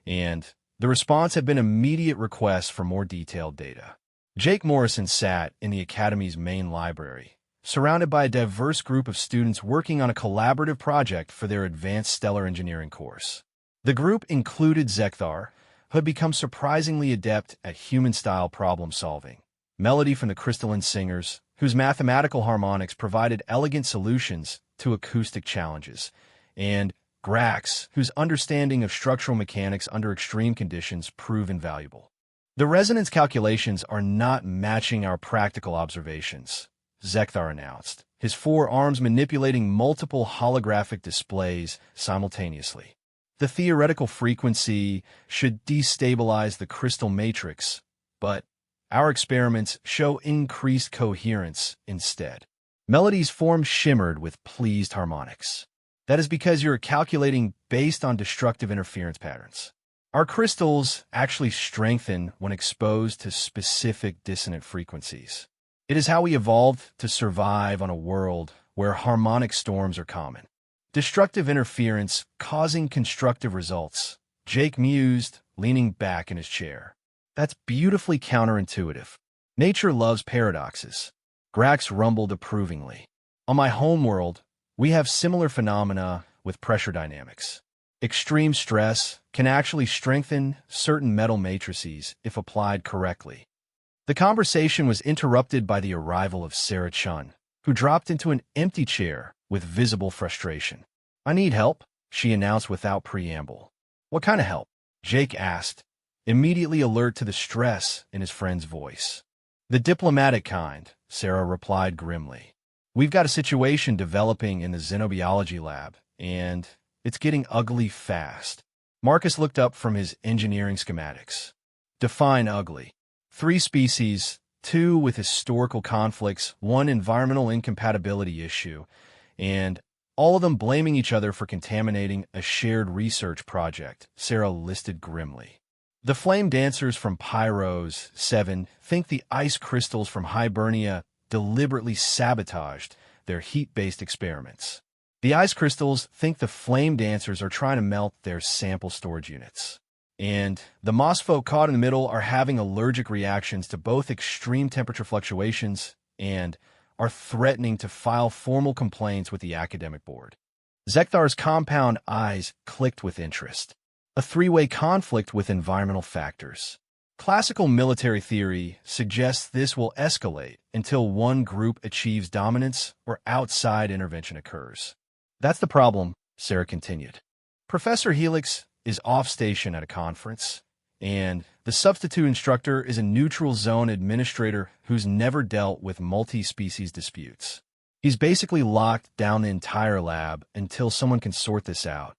S1: and the response had been immediate requests for more detailed data. Jake Morrison sat in the Academy's main library, surrounded by a diverse group of students working on a collaborative project for their Advanced Stellar Engineering course. The group included Zekthar, who had become surprisingly adept at human-style problem-solving, Melody from the Crystalline Singers, whose mathematical harmonics provided elegant solutions to acoustic challenges, and Grax, whose understanding of structural mechanics under extreme conditions proved invaluable. The resonance calculations are not matching our practical observations, Zekthar announced, his four arms manipulating multiple holographic displays simultaneously. The theoretical frequency should destabilize the crystal matrix, but our experiments show increased coherence instead. Melody's form shimmered with pleased harmonics. That is because you're calculating based on destructive interference patterns. Our crystals actually strengthen when exposed to specific dissonant frequencies. It is how we evolved to survive on a world where harmonic storms are common. Destructive interference causing constructive results, Jake mused, leaning back in his chair. That's beautifully counterintuitive. Nature loves paradoxes. Grax rumbled approvingly. On my homeworld, we have similar phenomena with pressure dynamics. Extreme stress can actually strengthen certain metal matrices if applied correctly. The conversation was interrupted by the arrival of Sarah Chun, who dropped into an empty chair with visible frustration. "I need help," she announced without preamble. "What kind of help?" Jake asked, immediately alert to the stress in his friend's voice. "The diplomatic kind," Sarah replied grimly. "We've got a situation developing in the xenobiology lab, and it's getting ugly fast." Marcus looked up from his engineering schematics. "Define ugly." 3 species, 2 with historical conflicts, 1 environmental incompatibility issue, and all of them blaming each other for contaminating a shared research project, Sarah listed grimly. The flame dancers from Pyros 7 think the ice crystals from Hibernia deliberately sabotaged their heat-based experiments. The ice crystals think the flame dancers are trying to melt their sample storage units. And the moss folk caught in the middle are having allergic reactions to both extreme temperature fluctuations and are threatening to file formal complaints with the academic board. Zekthar's compound eyes clicked with interest. A 3-way conflict with environmental factors. Classical military theory suggests this will escalate until one group achieves dominance or outside intervention occurs. "That's the problem," Sarah continued. "Professor Helix is off station at a conference, and the substitute instructor is a neutral zone administrator who's never dealt with multi-species disputes. He's basically locked down the entire lab until someone can sort this out.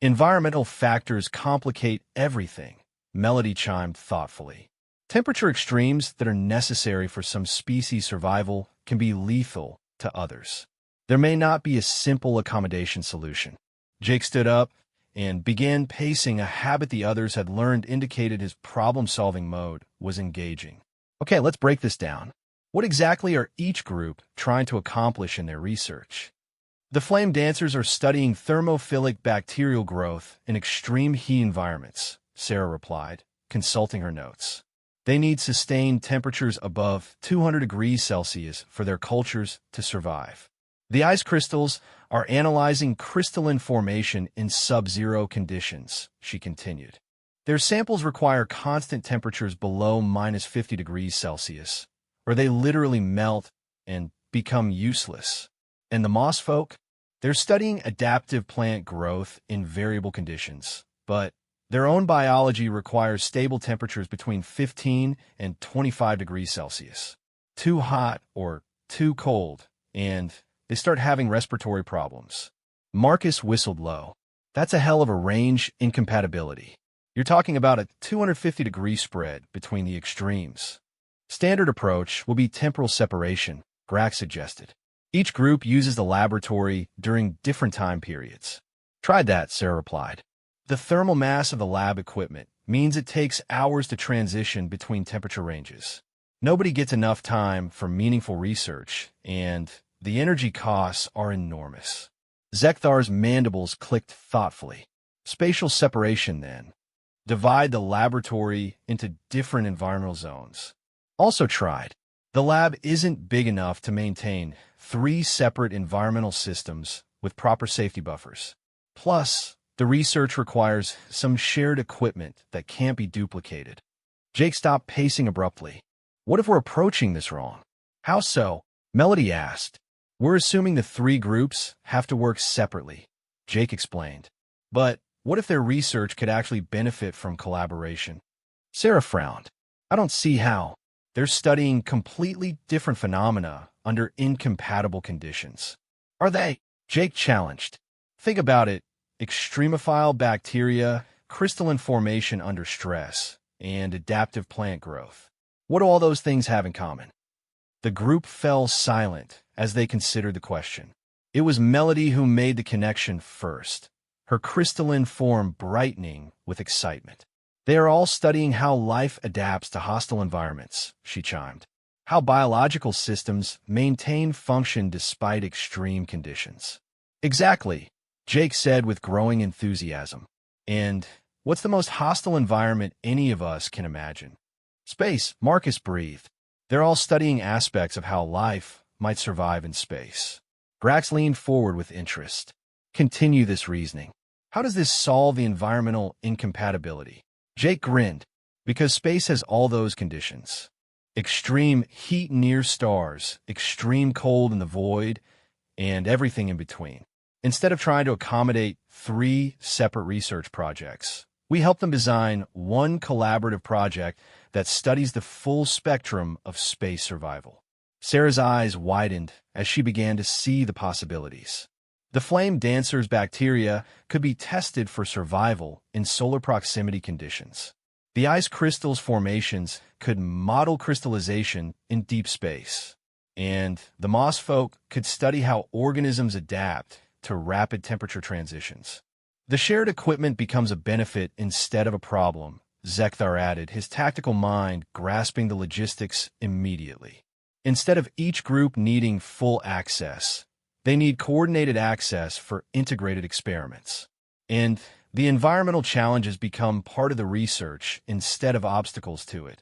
S1: Environmental factors complicate everything," Melody chimed thoughtfully. "Temperature extremes that are necessary for some species survival can be lethal to others. There may not be a simple accommodation solution." Jake stood up and began pacing, a habit the others had learned indicated his problem-solving mode was engaging. "Okay, let's break this down. What exactly are each group trying to accomplish in their research?" "The flame dancers are studying thermophilic bacterial growth in extreme heat environments," Sarah replied, consulting her notes. "They need sustained temperatures above 200 degrees Celsius for their cultures to survive. The ice crystals are analyzing crystalline formation in sub-zero conditions," she continued. "Their samples require constant temperatures below -50 degrees Celsius, or they literally melt and become useless. And the moss folk? They're studying adaptive plant growth in variable conditions, but their own biology requires stable temperatures between 15 and 25 degrees Celsius. Too hot or too cold, and they start having respiratory problems." Marcus whistled low. "That's a hell of a range incompatibility. You're talking about a 250-degree spread between the extremes." "Standard approach will be temporal separation," Grax suggested. "Each group uses the laboratory during different time periods." "Tried that," Sarah replied. "The thermal mass of the lab equipment means it takes hours to transition between temperature ranges. Nobody gets enough time for meaningful research, and the energy costs are enormous." Zekthar's mandibles clicked thoughtfully. "Spatial separation, then. Divide the laboratory into different environmental zones." "Also tried. The lab isn't big enough to maintain 3 separate environmental systems with proper safety buffers. Plus, the research requires some shared equipment that can't be duplicated." Jake stopped pacing abruptly. "What if we're approaching this wrong?" "How so?" Melody asked. We're assuming the three groups have to work separately, Jake explained. But what if their research could actually benefit from collaboration? Sarah frowned. I don't see how. They're studying completely different phenomena under incompatible conditions. Are they? Jake challenged. Think about it. Extremophile bacteria, crystalline formation under stress, and adaptive plant growth. What do all those things have in common? The group fell silent as they considered the question. It was Melody who made the connection first, her crystalline form brightening with excitement. They are all studying how life adapts to hostile environments, she chimed. How biological systems maintain function despite extreme conditions. Exactly, Jake said with growing enthusiasm. And what's the most hostile environment any of us can imagine? Space, Marcus breathed. They're all studying aspects of how life might survive in space. Grax leaned forward with interest. Continue this reasoning. How does this solve the environmental incompatibility? Jake grinned. Because space has all those conditions. Extreme heat near stars, extreme cold in the void, and everything in between. Instead of trying to accommodate three separate research projects, we help them design one collaborative project that studies the full spectrum of space survival. Sarah's eyes widened as she began to see the possibilities. The flame dancer's bacteria could be tested for survival in solar proximity conditions. The ice crystal's formations could model crystallization in deep space. And the moss folk could study how organisms adapt to rapid temperature transitions. The shared equipment becomes a benefit instead of a problem, Zekthar added, his tactical mind grasping the logistics immediately. Instead of each group needing full access, they need coordinated access for integrated experiments. And the environmental challenges become part of the research instead of obstacles to it.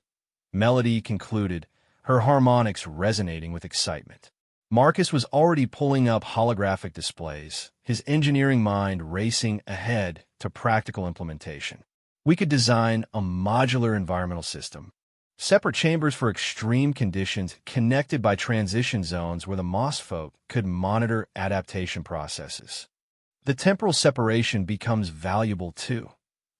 S1: Melody concluded, her harmonics resonating with excitement. Marcus was already pulling up holographic displays, his engineering mind racing ahead to practical implementation. We could design a modular environmental system. Separate chambers for extreme conditions connected by transition zones where the moss folk could monitor adaptation processes. The temporal separation becomes valuable too.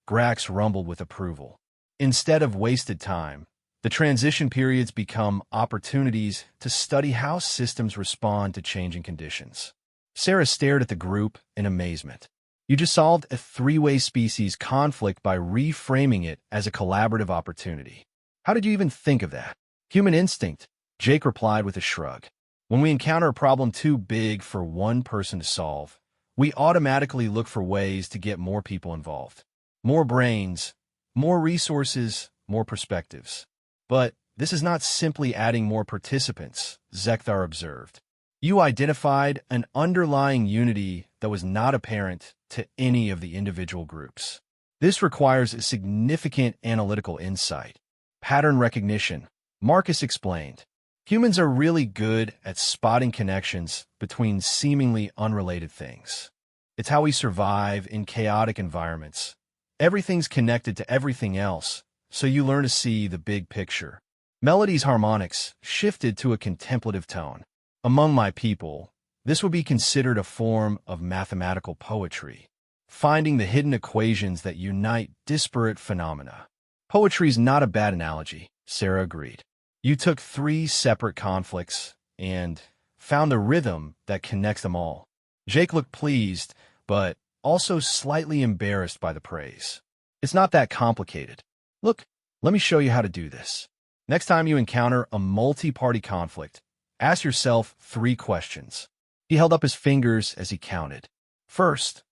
S1: Grax rumbled with approval. Instead of wasted time, the transition periods become opportunities to study how systems respond to changing conditions. Sarah stared at the group in amazement. You just solved a three-way species conflict by reframing it as a collaborative opportunity. How did you even think of that? Human instinct, Jake replied with a shrug. When we encounter a problem too big for one person to solve, we automatically look for ways to get more people involved. More brains, more resources, more perspectives. But this is not simply adding more participants, Zekthar observed. You identified an underlying unity that was not apparent to any of the individual groups. This requires a significant analytical insight. Pattern recognition, Marcus explained. Humans are really good at spotting connections between seemingly unrelated things. It's how we survive in chaotic environments. Everything's connected to everything else, so you learn to see the big picture. Melody's harmonics shifted to a contemplative tone. Among my people, this would be considered a form of mathematical poetry, finding the hidden equations that unite disparate phenomena. Poetry's not a bad analogy, Sarah agreed. You took three separate conflicts and found the rhythm that connects them all. Jake looked pleased, but also slightly embarrassed by the praise. It's not that complicated. Look, let me show you how to do this. Next time you encounter a multi-party conflict, ask yourself three questions. He held up his fingers as he counted. First,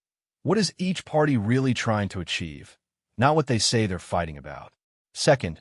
S1: what is each party really trying to achieve? Not what they say they're fighting about. Second,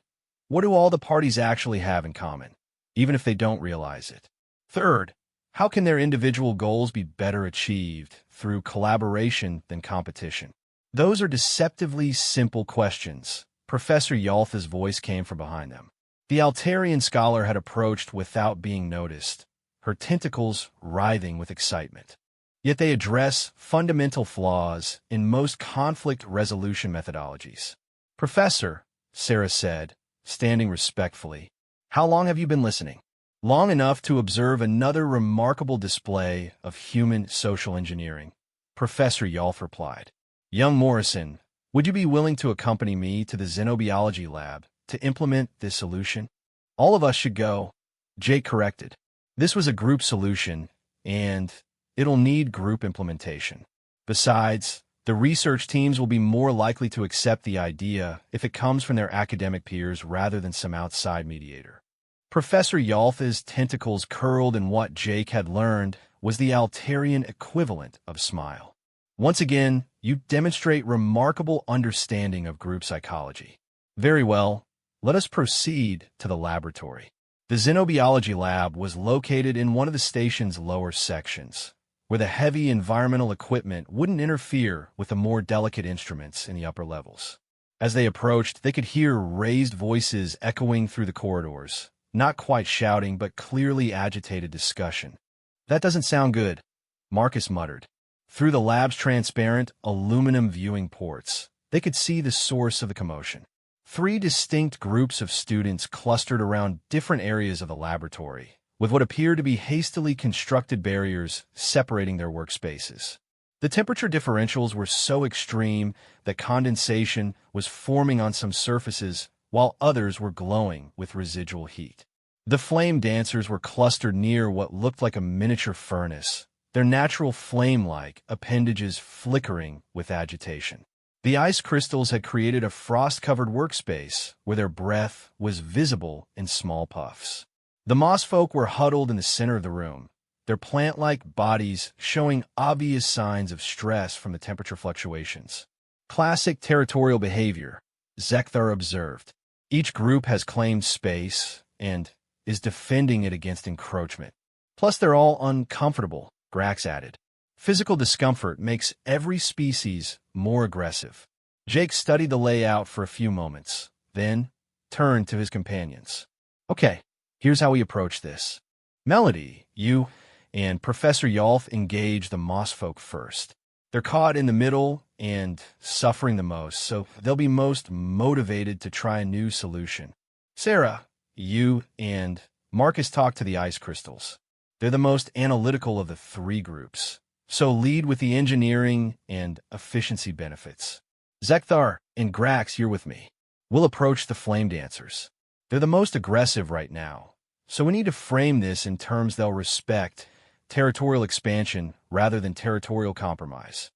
S1: what do all the parties actually have in common, even if they don't realize it? Third, how can their individual goals be better achieved through collaboration than competition? Those are deceptively simple questions. Professor Yaltha's voice came from behind them. The Altarian scholar had approached without being noticed, her tentacles writhing with excitement. Yet they address fundamental flaws in most conflict resolution methodologies. Professor, Sarah said, standing respectfully, how long have you been listening? long enough to observe another remarkable display of human social engineering. Professor Yolf replied, "Young Morrison, would you be willing to accompany me to the xenobiology lab to implement this solution?" "All of us should go," Jake corrected. "This was a group solution, and it'll need group implementation. Besides, the research teams will be more likely to accept the idea if it comes from their academic peers rather than some outside mediator." Professor Yolf's tentacles curled in what Jake had learned was the Altarian equivalent of smile. "Once again, you demonstrate remarkable understanding of group psychology. Very well, let us proceed to the laboratory." The xenobiology lab was located in one of the station's lower sections, where the heavy environmental equipment wouldn't interfere with the more delicate instruments in the upper levels. As they approached, they could hear raised voices echoing through the corridors, not quite shouting but clearly agitated discussion. "That doesn't sound good," Marcus muttered. Through the lab's transparent aluminum viewing ports, they could see the source of the commotion. 3 distinct groups of students clustered around different areas of the laboratory, with what appeared to be hastily constructed barriers separating their workspaces. The temperature differentials were so extreme that condensation was forming on some surfaces while others were glowing with residual heat. The flame dancers were clustered near what looked like a miniature furnace, their natural flame-like appendages flickering with agitation. The ice crystals had created a frost-covered workspace where their breath was visible in small puffs. The moss folk were huddled in the center of the room, their plant-like bodies showing obvious signs of stress from the temperature fluctuations. "Classic territorial behavior," Zekthar observed. "Each group has claimed space and is defending it against encroachment. Plus, they're all uncomfortable," Grax added. "Physical discomfort makes every species more aggressive." Jake studied the layout for a few moments, then turned to his companions. "Okay, here's how we approach this. Melody, you and Professor Yolf engage the moss folk first. They're caught in the middle and suffering the most, so they'll be most motivated to try a new solution. Sarah, you and Marcus talk to the ice crystals. They're the most analytical of the 3 groups, so lead with the engineering and efficiency benefits. Zekthar and Grax, you're with me. We'll approach the flame dancers. They're the most aggressive right now, so we need to frame this in terms they'll respect: territorial expansion rather than territorial compromise."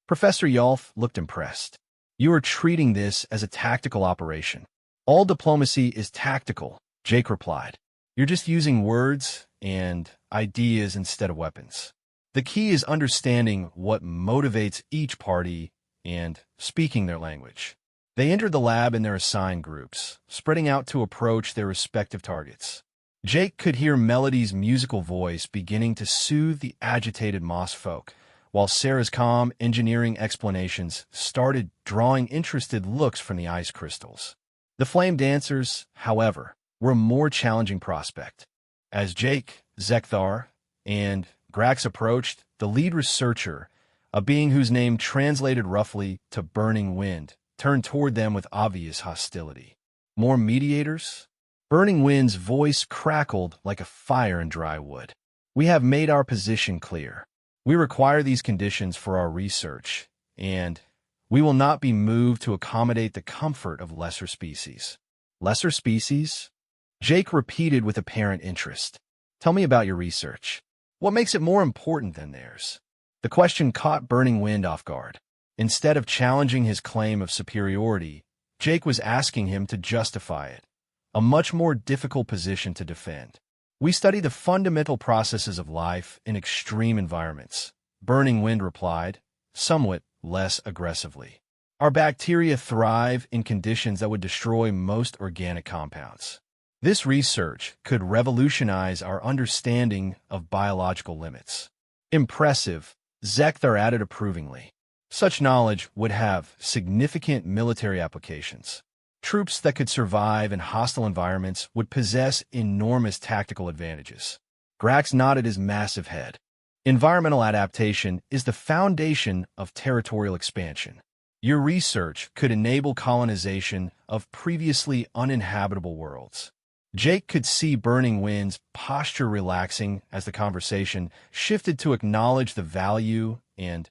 S1: Professor Yolf looked impressed. "You are treating this as a tactical operation." "All diplomacy is tactical," Jake replied. "You're just using words and ideas instead of weapons. The key is understanding what motivates each party and speaking their language." They entered the lab in their assigned groups, spreading out to approach their respective targets. Jake could hear Melody's musical voice beginning to soothe the agitated moss folk, while Sarah's calm engineering explanations started drawing interested looks from the ice crystals. The flame dancers, however, were a more challenging prospect. As Jake, Zekthar, and Grax approached, the lead researcher, a being whose name translated roughly to Burning Wind, turned toward them with obvious hostility. "More mediators?" Burning Wind's voice crackled like a fire in dry wood. "We have made our position clear. We require these conditions for our research, and we will not be moved to accommodate the comfort of lesser species." "Lesser species?" Jake repeated with apparent interest. "Tell me about your research. What makes it more important than theirs?" The question caught Burning Wind off guard. Instead of challenging his claim of superiority, Jake was asking him to justify it, a much more difficult position to defend. "We study the fundamental processes of life in extreme environments," Burning Wind replied, somewhat less aggressively. "Our bacteria thrive in conditions that would destroy most organic compounds. This research could revolutionize our understanding of biological limits." "Impressive," Zekthar added approvingly. "Such knowledge would have significant military applications. Troops that could survive in hostile environments would possess enormous tactical advantages." Grax nodded his massive head. "Environmental adaptation is the foundation of territorial expansion. Your research could enable colonization of previously uninhabitable worlds." Jake could see Burning Wind's posture relaxing as the conversation shifted to acknowledge the value and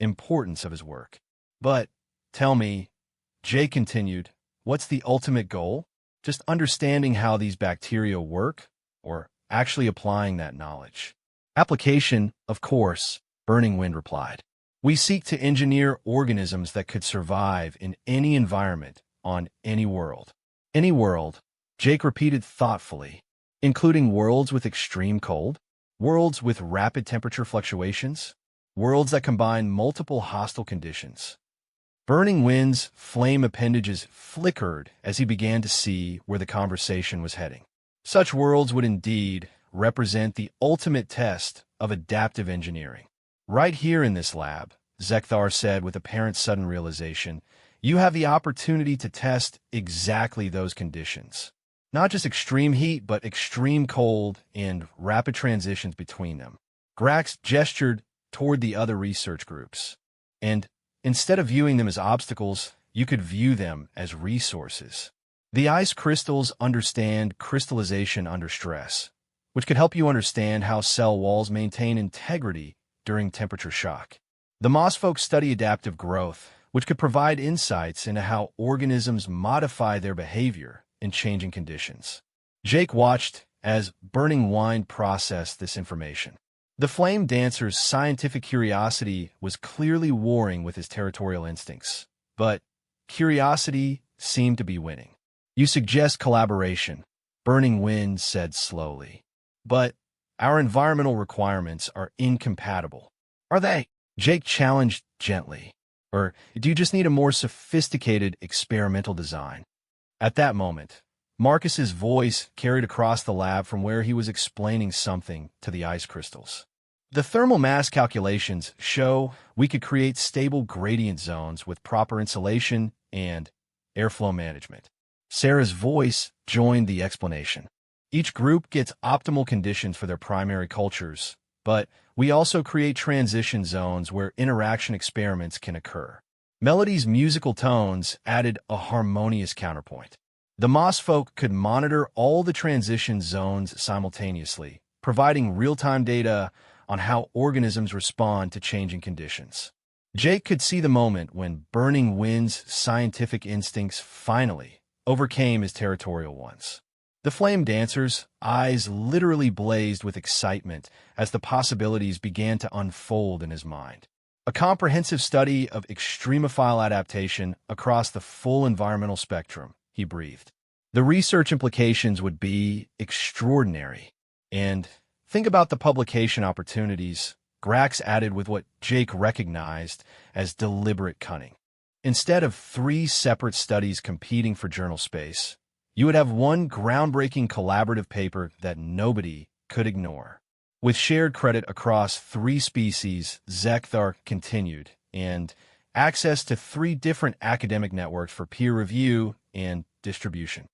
S1: importance of his work. But tell me, Jake continued, what's the ultimate goal? Just understanding how these bacteria work, or actually applying that knowledge? Application, of course, Burning Wind replied. We seek to engineer organisms that could survive in any environment on any world. Any world, Jake repeated thoughtfully, including worlds with extreme cold, worlds with rapid temperature fluctuations, worlds that combine multiple hostile conditions. Burning Wind's flame appendages flickered as he began to see where the conversation was heading. Such worlds would indeed represent the ultimate test of adaptive engineering. Right here in this lab, Zekthar said with apparent sudden realization, you have the opportunity to test exactly those conditions. Not just extreme heat, but extreme cold and rapid transitions between them. Grax gestured toward the other research groups. And instead of viewing them as obstacles, you could view them as resources. The ice crystals understand crystallization under stress, which could help you understand how cell walls maintain integrity during temperature shock. The moss folk study adaptive growth, which could provide insights into how organisms modify their behavior in changing conditions. Jake watched as Burning Wind processed this information. The Flame Dancer's scientific curiosity was clearly warring with his territorial instincts, but curiosity seemed to be winning. You suggest collaboration, Burning Wind said slowly. But our environmental requirements are incompatible. Are they? Jake challenged gently. Or do you just need a more sophisticated experimental design? At that moment, Marcus's voice carried across the lab from where he was explaining something to the ice crystals. The thermal mass calculations show we could create stable gradient zones with proper insulation and airflow management. Sarah's voice joined the explanation. Each group gets optimal conditions for their primary cultures, but we also create transition zones where interaction experiments can occur. Melody's musical tones added a harmonious counterpoint. The Moss folk could monitor all the transition zones simultaneously, providing real-time data on how organisms respond to changing conditions. Jake could see the moment when Burning Wind's scientific instincts finally overcame his territorial ones. The Flame Dancer's eyes literally blazed with excitement as the possibilities began to unfold in his mind. A comprehensive study of extremophile adaptation across the full environmental spectrum, he breathed. The research implications would be extraordinary. And think about the publication opportunities, Grax added with what Jake recognized as deliberate cunning. Instead of 3 separate studies competing for journal space, you would have one groundbreaking collaborative paper that nobody could ignore. With shared credit across 3 species, Zekthar continued, and access to 3 different academic networks for peer review and distribution.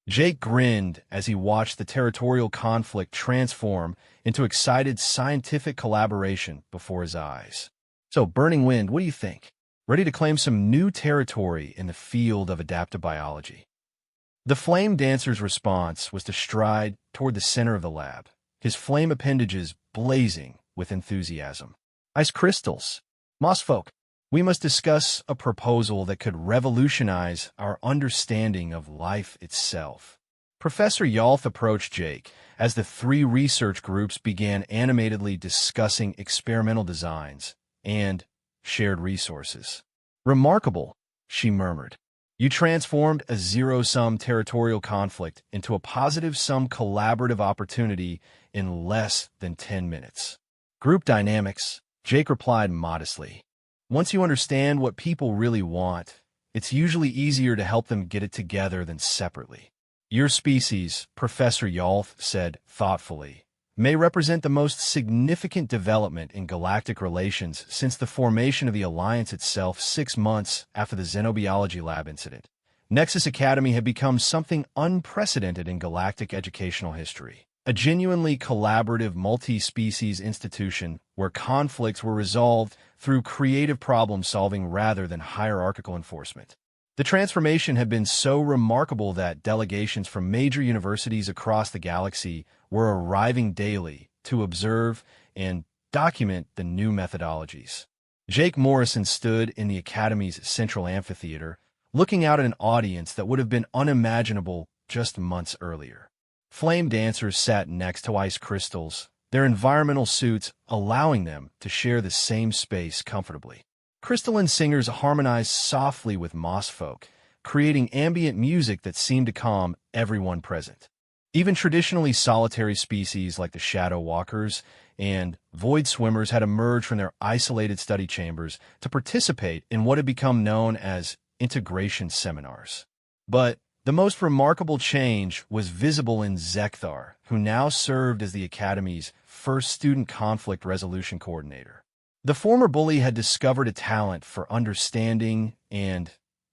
S1: Jake grinned as he watched the territorial conflict transform into excited scientific collaboration before his eyes. So, Burning Wind, what do you think? Ready to claim some new territory in the field of adaptive biology? The Flame Dancer's response was to stride toward the center of the lab, his flame appendages blazing with enthusiasm. Ice crystals, moss folk, we must discuss a proposal that could revolutionize our understanding of life itself. Professor Yalth approached Jake as the 3 research groups began animatedly discussing experimental designs and shared resources. Remarkable, she murmured. You transformed a zero-sum territorial conflict into a positive-sum collaborative opportunity in less than 10 minutes. Group dynamics, Jake replied modestly. Once you understand what people really want, it's usually easier to help them get it together than separately. Your species, Professor Yalth said thoughtfully, may represent the most significant development in galactic relations since the formation of the Alliance itself 6 months after the Xenobiology Lab incident. Nexus Academy had become something unprecedented in galactic educational history. A genuinely collaborative multi-species institution where conflicts were resolved through creative problem-solving rather than hierarchical enforcement. The transformation had been so remarkable that delegations from major universities across the galaxy were arriving daily to observe and document the new methodologies. Jake Morrison stood in the Academy's central amphitheater, looking out at an audience that would have been unimaginable just months earlier. Flame dancers sat next to ice crystals, their environmental suits allowing them to share the same space comfortably. Crystalline singers harmonized softly with moss folk, creating ambient music that seemed to calm everyone present. Even traditionally solitary species like the shadow walkers and void swimmers had emerged from their isolated study chambers to participate in what had become known as integration seminars. But the most remarkable change was visible in Zekthar, who now served as the Academy's first student conflict resolution coordinator. The former bully had discovered a talent for understanding and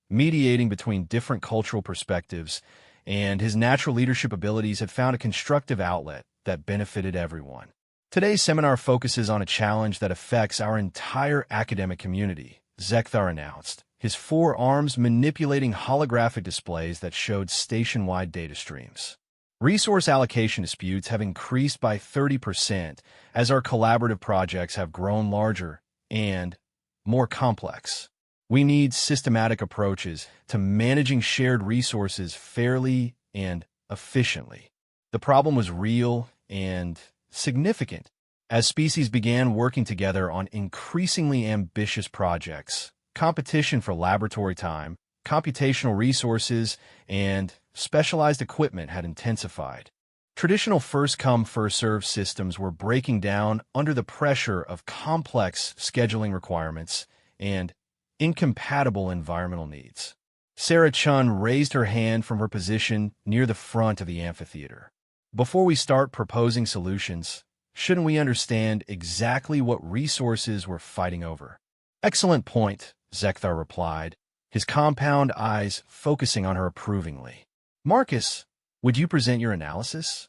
S1: mediating between different cultural perspectives, and his natural leadership abilities had found a constructive outlet that benefited everyone. Today's seminar focuses on a challenge that affects our entire academic community, Zekthar announced, his 4 arms manipulating holographic displays that showed station-wide data streams. Resource allocation disputes have increased by 30% as our collaborative projects have grown larger and more complex. We need systematic approaches to managing shared resources fairly and efficiently. The problem was real and significant as species began working together on increasingly ambitious projects. Competition for laboratory time, computational resources, and specialized equipment had intensified. Traditional first-come, first-served systems were breaking down under the pressure of complex scheduling requirements and incompatible environmental needs. Sarah Chun raised her hand from her position near the front of the amphitheater. Before we start proposing solutions, shouldn't we understand exactly what resources we're fighting over? Excellent point, Zekthar replied, his compound eyes focusing on her approvingly. Marcus, would you present your analysis?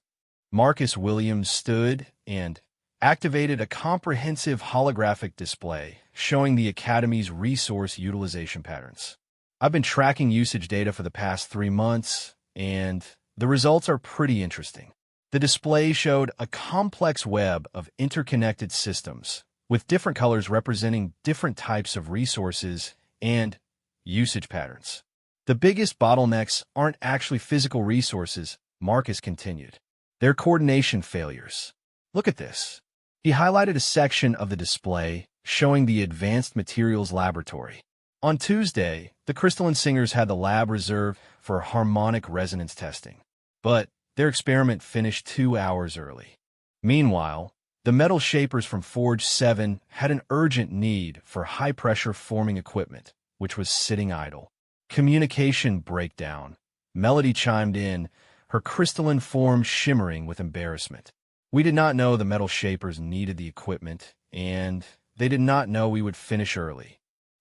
S1: Marcus Williams stood and activated a comprehensive holographic display showing the Academy's resource utilization patterns. I've been tracking usage data for the past 3 months, and the results are pretty interesting. The display showed a complex web of interconnected systems, with different colors representing different types of resources and usage patterns. The biggest bottlenecks aren't actually physical resources, Marcus continued. They're coordination failures. Look at this. He highlighted a section of the display showing the Advanced Materials Laboratory. On Tuesday, the Crystalline Singers had the lab reserved for harmonic resonance testing, but their experiment finished 2 hours early. Meanwhile, the metal shapers from Forge 7 had an urgent need for high-pressure forming equipment, which was sitting idle. Communication breakdown. Melody chimed in, her crystalline form shimmering with embarrassment. We did not know the metal shapers needed the equipment, and they did not know we would finish early.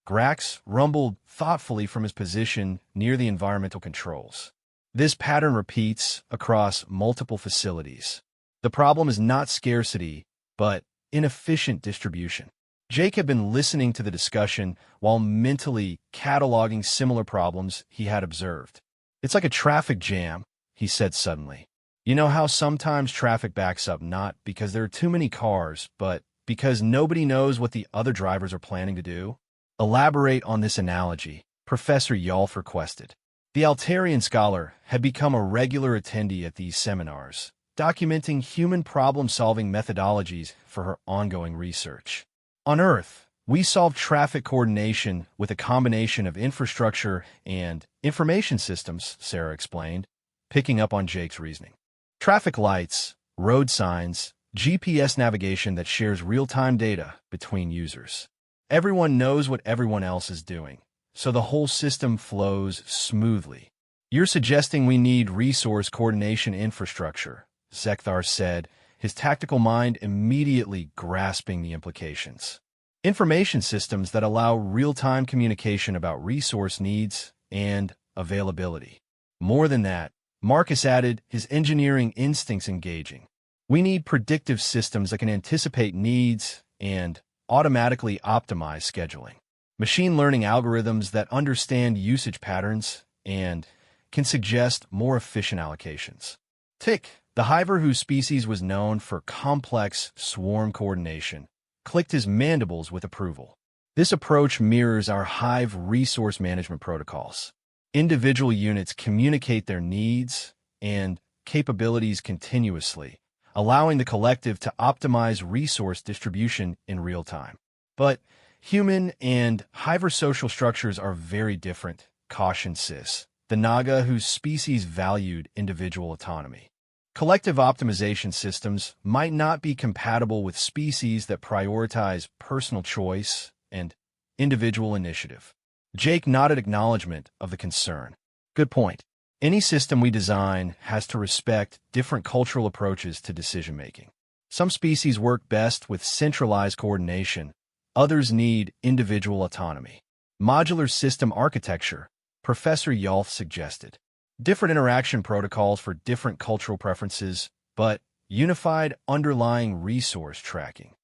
S1: Grax rumbled thoughtfully from his position near the environmental controls. This pattern repeats across multiple facilities. The problem is not scarcity, but inefficient distribution. Jake had been listening to the discussion while mentally cataloging similar problems he had observed. It's like a traffic jam, he said suddenly. You know how sometimes traffic backs up not because there are too many cars, but because nobody knows what the other drivers are planning to do? Elaborate on this analogy, Professor Yolf requested. The Altarian scholar had become a regular attendee at these seminars, documenting human problem-solving methodologies for her ongoing research. On Earth, we solve traffic coordination with a combination of infrastructure and information systems, Sarah explained, picking up on Jake's reasoning. Traffic lights, road signs, GPS navigation that shares real-time data between users. Everyone knows what everyone else is doing, so the whole system flows smoothly. You're suggesting we need resource coordination infrastructure, Zekthar said, his tactical mind immediately grasping the implications. Information systems that allow real-time communication about resource needs and availability. More than that, Marcus added, his engineering instincts engaging. We need predictive systems that can anticipate needs and automatically optimize scheduling. machine learning algorithms that understand usage patterns and can suggest more efficient allocations. Tick, the hiver whose species was known for complex swarm coordination, clicked his mandibles with approval. This approach mirrors our hive resource management protocols. Individual units communicate their needs and capabilities continuously, allowing the collective to optimize resource distribution in real time. But human and hiver social structures are very different, cautioned Sis, the Naga whose species valued individual autonomy. Collective optimization systems might not be compatible with species that prioritize personal choice and individual initiative. Jake nodded acknowledgement of the concern. Good point. Any system we design has to respect different cultural approaches to decision-making. Some species work best with centralized coordination, others need individual autonomy. Modular system architecture, Professor Yalth suggested. Different interaction protocols for different cultural preferences, but unified underlying resource tracking.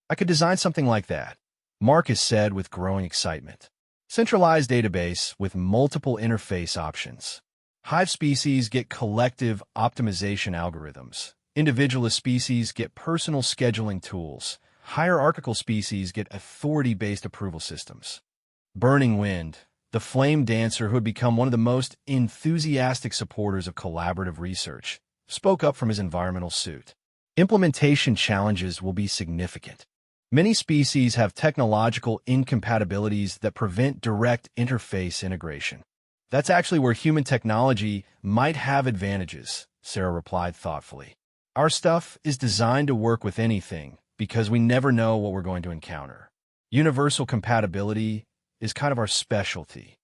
S1: I could design something like that, Marcus said with growing excitement. Centralized database with multiple interface options. Hive species get collective optimization algorithms. Individualist species get personal scheduling tools. Hierarchical species get authority-based approval systems. Burning Wind, the flame dancer who had become one of the most enthusiastic supporters of collaborative research, spoke up from his environmental suit. Implementation challenges will be significant. Many species have technological incompatibilities that prevent direct interface integration. That's actually where human technology might have advantages, Sarah replied thoughtfully. Our stuff is designed to work with anything because we never know what we're going to encounter. Universal compatibility is kind of our specialty.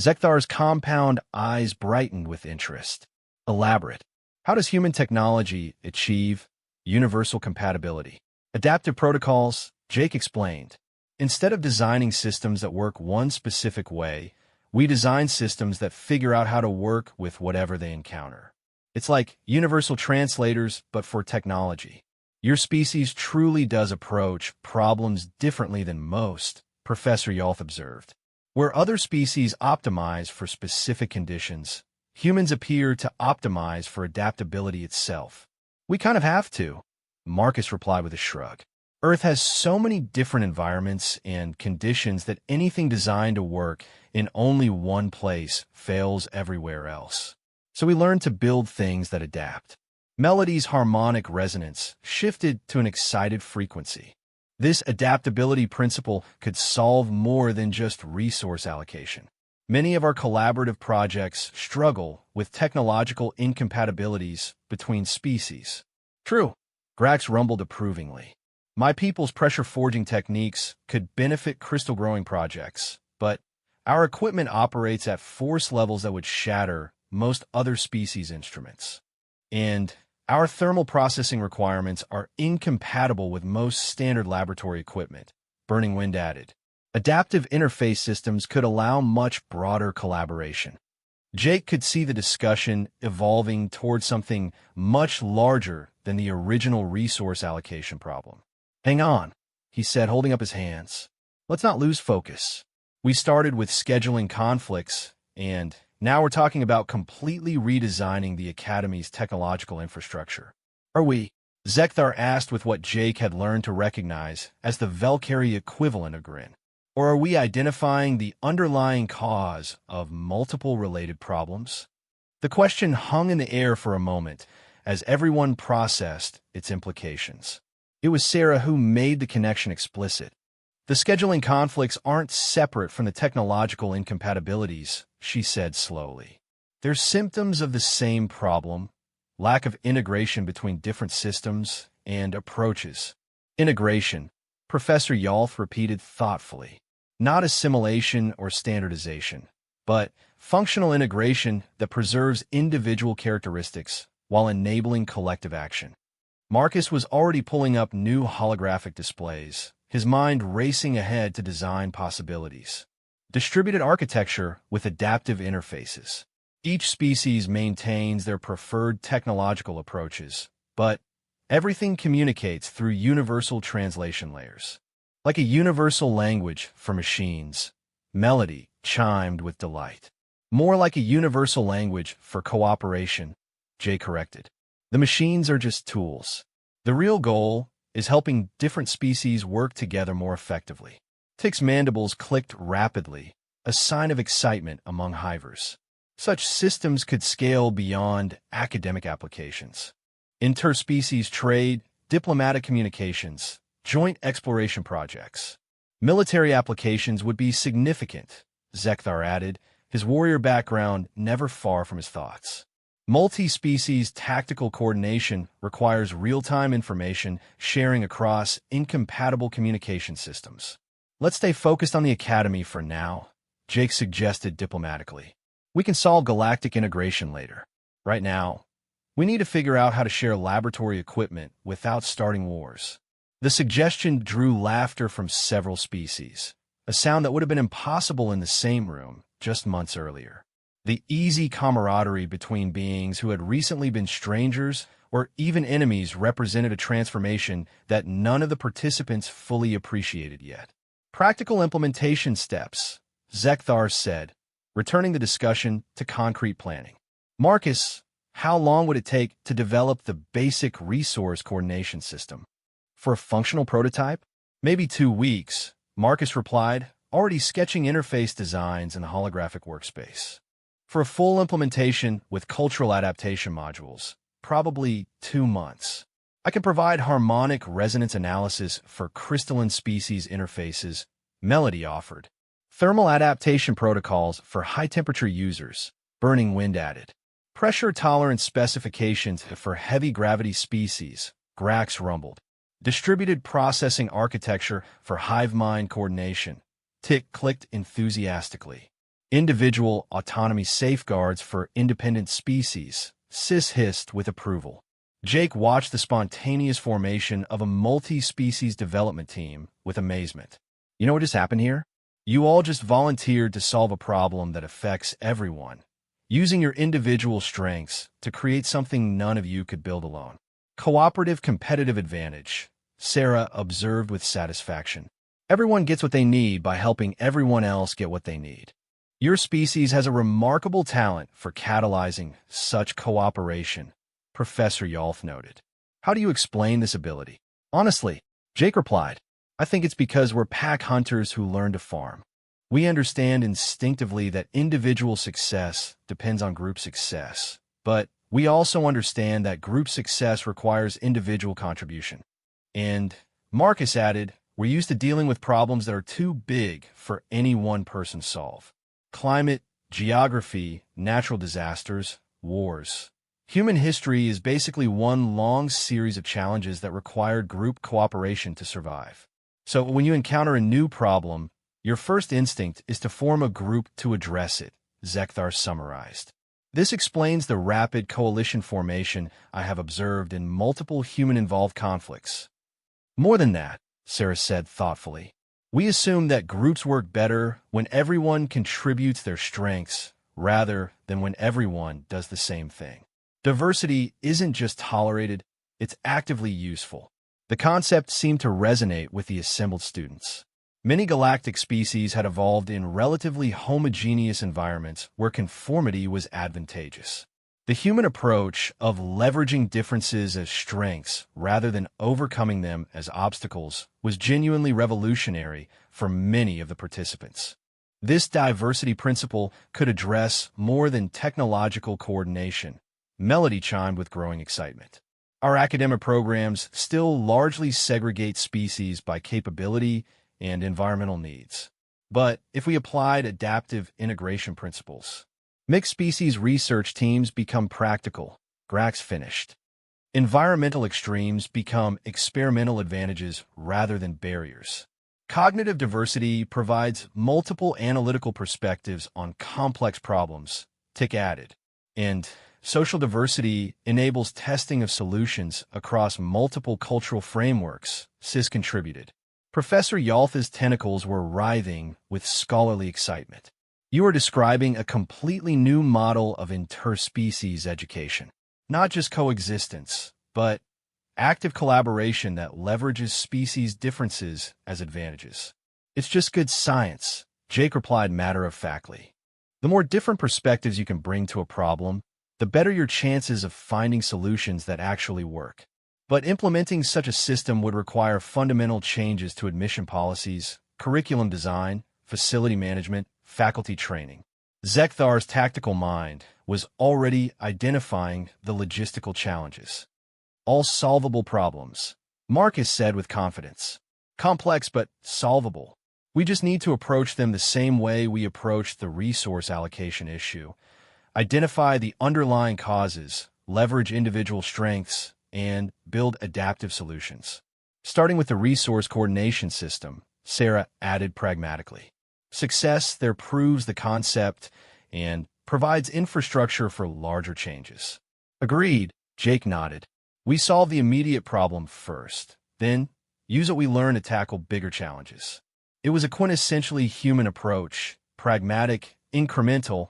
S1: Zekthar's compound eyes brightened with interest. Elaborate. How does human technology achieve universal compatibility? Adaptive protocols, Jake explained. Instead of designing systems that work one specific way, we design systems that figure out how to work with whatever they encounter. It's like universal translators, but for technology. Your species truly does approach problems differently than most, Professor Yalth observed. Where other species optimize for specific conditions, humans appear to optimize for adaptability itself. We kind of have to, Marcus replied with a shrug. Earth has so many different environments and conditions that anything designed to work in only one place fails everywhere else. So we learn to build things that adapt. Melody's harmonic resonance shifted to an excited frequency. This adaptability principle could solve more than just resource allocation. Many of our collaborative projects struggle with technological incompatibilities between species. True, Grax rumbled approvingly. My people's pressure forging techniques could benefit crystal growing projects, but our equipment operates at force levels that would shatter most other species' instruments. And our thermal processing requirements are incompatible with most standard laboratory equipment, Burning Wind added. Adaptive interface systems could allow much broader collaboration. Jake could see the discussion evolving toward something much larger than the original resource allocation problem. Hang on, he said, holding up his hands. Let's not lose focus. We started with scheduling conflicts, and now we're talking about completely redesigning the Academy's technological infrastructure. Are we? Zekthar asked with what Jake had learned to recognize as the Velkari equivalent of grin. Or are we identifying the underlying cause of multiple related problems? The question hung in the air for a moment as everyone processed its implications. It was Sarah who made the connection explicit. The scheduling conflicts aren't separate from the technological incompatibilities, she said slowly. They're symptoms of the same problem, lack of integration between different systems and approaches. Integration, Professor Yalth repeated thoughtfully. Not assimilation or standardization, but functional integration that preserves individual characteristics while enabling collective action. Marcus was already pulling up new holographic displays, his mind racing ahead to design possibilities. Distributed architecture with adaptive interfaces. Each species maintains their preferred technological approaches, but everything communicates through universal translation layers. Like a universal language for machines, melody chimed with delight. More like a universal language for cooperation, Jay corrected. The machines are just tools. The real goal is helping different species work together more effectively. Tick's mandibles clicked rapidly, a sign of excitement among hivers. Such systems could scale beyond academic applications. Interspecies trade, diplomatic communications, joint exploration projects. Military applications would be significant, Zekthar added, his warrior background never far from his thoughts. Multi-species tactical coordination requires real-time information sharing across incompatible communication systems. Let's stay focused on the Academy for now, Jake suggested diplomatically. We can solve galactic integration later. Right now, we need to figure out how to share laboratory equipment without starting wars. The suggestion drew laughter from several species, a sound that would have been impossible in the same room just months earlier. The easy camaraderie between beings who had recently been strangers or even enemies represented a transformation that none of the participants fully appreciated yet. Practical implementation steps, Zekthar said, returning the discussion to concrete planning. Marcus, how long would it take to develop the basic resource coordination system? For a functional prototype? Maybe 2 weeks, Marcus replied, already sketching interface designs in the holographic workspace. For a full implementation with cultural adaptation modules, probably 2 months. I can provide harmonic resonance analysis for crystalline species interfaces, Melody offered. Thermal adaptation protocols for high-temperature users, Burning Wind added. Pressure tolerance specifications for heavy gravity species, Grax rumbled. Distributed processing architecture for hive mind coordination, Tick clicked enthusiastically. Individual autonomy safeguards for independent species, Sis hissed with approval. Jake watched the spontaneous formation of a multi-species development team with amazement. You know what just happened here? You all just volunteered to solve a problem that affects everyone, using your individual strengths to create something none of you could build alone. Cooperative competitive advantage, Sarah observed with satisfaction. Everyone gets what they need by helping everyone else get what they need. Your species has a remarkable talent for catalyzing such cooperation, Professor Yolf noted. How do you explain this ability? Honestly, Jake replied, I think it's because we're pack hunters who learn to farm. We understand instinctively that individual success depends on group success, but we also understand that group success requires individual contribution. And, Marcus added, we're used to dealing with problems that are too big for any one person to solve. Climate, geography, natural disasters, wars. Human history is basically one long series of challenges that required group cooperation to survive. So when you encounter a new problem, your first instinct is to form a group to address it, Zekthar summarized. This explains the rapid coalition formation I have observed in multiple human-involved conflicts. More than that, Sarah said thoughtfully, we assume that groups work better when everyone contributes their strengths rather than when everyone does the same thing. Diversity isn't just tolerated, it's actively useful. The concept seemed to resonate with the assembled students. Many galactic species had evolved in relatively homogeneous environments where conformity was advantageous. The human approach of leveraging differences as strengths rather than overcoming them as obstacles was genuinely revolutionary for many of the participants. This diversity principle could address more than technological coordination, Melody chimed with growing excitement. Our academic programs still largely segregate species by capability and environmental needs. But if we applied adaptive integration principles, mixed species research teams become practical, Grax finished. Environmental extremes become experimental advantages rather than barriers. Cognitive diversity provides multiple analytical perspectives on complex problems, Tick added. And social diversity enables testing of solutions across multiple cultural frameworks, Sis contributed. Professor Yalth's tentacles were writhing with scholarly excitement. You are describing a completely new model of interspecies education. Not just coexistence, but active collaboration that leverages species differences as advantages. It's just good science, Jake replied matter-of-factly. The more different perspectives you can bring to a problem, the better your chances of finding solutions that actually work. But implementing such a system would require fundamental changes to admission policies, curriculum design, facility management, faculty training. Zekthar's tactical mind was already identifying the logistical challenges. All solvable problems, Marcus said with confidence. Complex but solvable. We just need to approach them the same way we approach the resource allocation issue. Identify the underlying causes, leverage individual strengths, and build adaptive solutions. Starting with the resource coordination system, Sarah added pragmatically. Success there proves the concept and provides infrastructure for larger changes. Agreed, Jake nodded. We solve the immediate problem first, then use what we learn to tackle bigger challenges. It was a quintessentially human approach, pragmatic, incremental,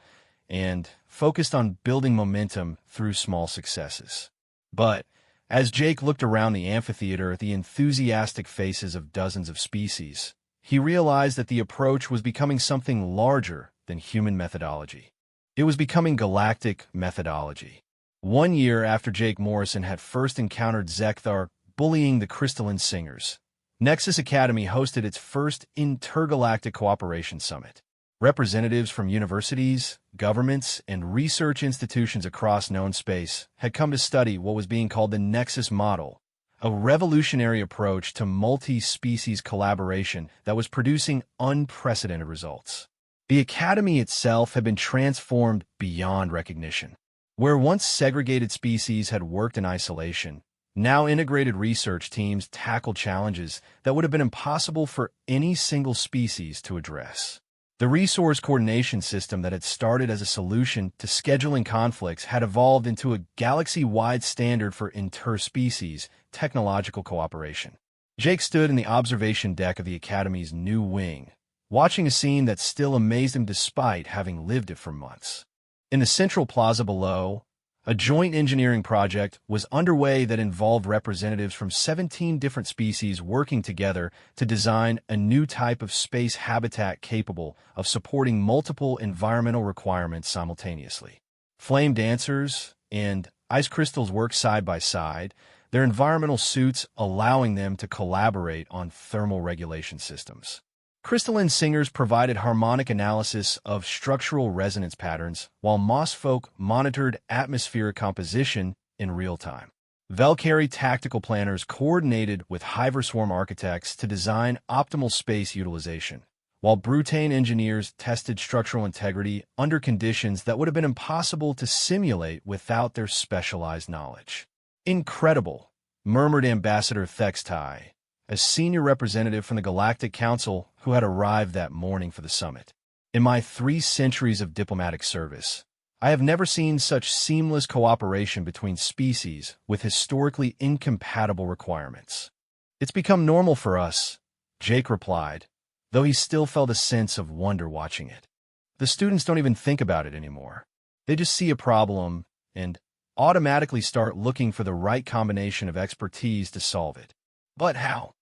S1: and focused on building momentum through small successes. But as Jake looked around the amphitheater at the enthusiastic faces of dozens of species, he realized that the approach was becoming something larger than human methodology. It was becoming galactic methodology. 1 year after Jake Morrison had first encountered Zekthar bullying the Crystalline Singers, Nexus Academy hosted its first intergalactic cooperation summit. Representatives from universities, governments, and research institutions across known space had come to study what was being called the Nexus Model, a revolutionary approach to multi-species collaboration that was producing unprecedented results. The Academy itself had been transformed beyond recognition. Where once segregated species had worked in isolation, now integrated research teams tackled challenges that would have been impossible for any single species to address. The resource coordination system that had started as a solution to scheduling conflicts had evolved into a galaxy-wide standard for interspecies technological cooperation. Jake stood in the observation deck of the Academy's new wing, watching a scene that still amazed him despite having lived it for months. In the central plaza below, a joint engineering project was underway that involved representatives from 17 different species working together to design a new type of space habitat capable of supporting multiple environmental requirements simultaneously. Flame dancers and ice crystals work side by side, their environmental suits allowing them to collaborate on thermal regulation systems. Crystalline singers provided harmonic analysis of structural resonance patterns, while moss folk monitored atmospheric composition in real time. Valkyrie tactical planners coordinated with Hyverswarm architects to design optimal space utilization, while Brutane engineers tested structural integrity under conditions that would have been impossible to simulate without their specialized knowledge. Incredible, murmured Ambassador Thextai, a senior representative from the Galactic Council who had arrived that morning for the summit. In my 3 centuries of diplomatic service, I have never seen such seamless cooperation between species with historically incompatible requirements. It's become normal for us, Jake replied, though he still felt a sense of wonder watching it. The students don't even think about it anymore. They just see a problem and automatically start looking for the right combination of expertise to solve it. But how?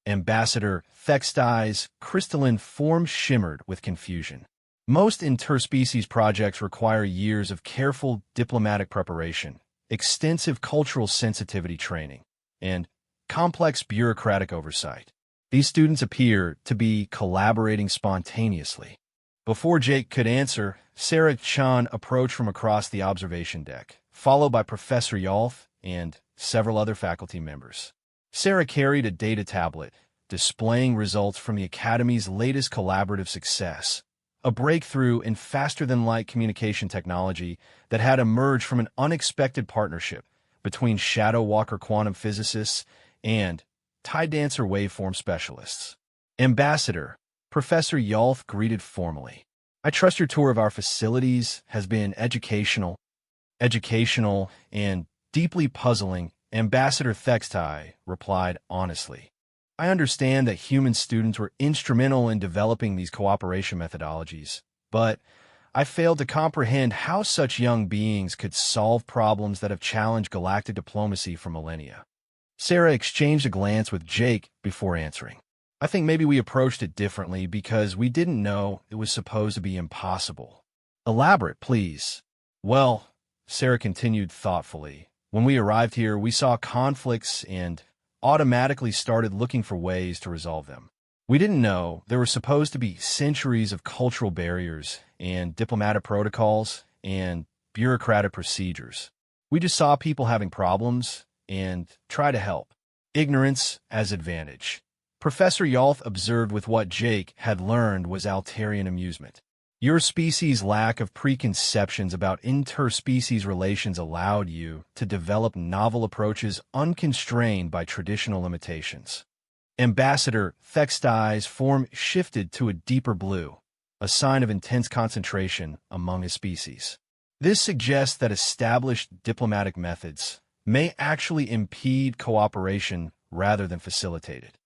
S1: Ambassador Thextai's crystalline form shimmered with confusion. Most interspecies projects require years of careful diplomatic preparation, extensive cultural sensitivity training, and complex bureaucratic oversight. These students appear to be collaborating spontaneously. Before Jake could answer, Sarah Chan approached from across the observation deck, followed by Professor Yalth and several other faculty members. Sarah carried a data tablet, displaying results from the Academy's latest collaborative success, a breakthrough in faster-than-light communication technology that had emerged from an unexpected partnership between Shadow Walker quantum physicists and Tide Dancer waveform specialists. Ambassador, Professor Yalth greeted formally. I trust your tour of our facilities has been educational, and deeply puzzling, Ambassador Thextai replied honestly. I understand that human students were instrumental in developing these cooperation methodologies, but I failed to comprehend how such young beings could solve problems that have challenged galactic diplomacy for millennia. Sarah exchanged a glance with Jake before answering. I think maybe we approached it differently because we didn't know it was supposed to be impossible. Elaborate, please. Well, Sarah continued thoughtfully, when we arrived here, we saw conflicts and automatically started looking for ways to resolve them. We didn't know there were supposed to be centuries of cultural barriers and diplomatic protocols and bureaucratic procedures. We just saw people having problems and try to help. Ignorance as advantage. Professor Yalth observed with what Jake had learned was Altarian amusement. Your species' lack of preconceptions about interspecies relations allowed you to develop novel approaches unconstrained by traditional limitations. Ambassador Thex's eyes form shifted to a deeper blue, a sign of intense concentration among his species. This suggests that established diplomatic methods may actually impede cooperation rather than facilitate it.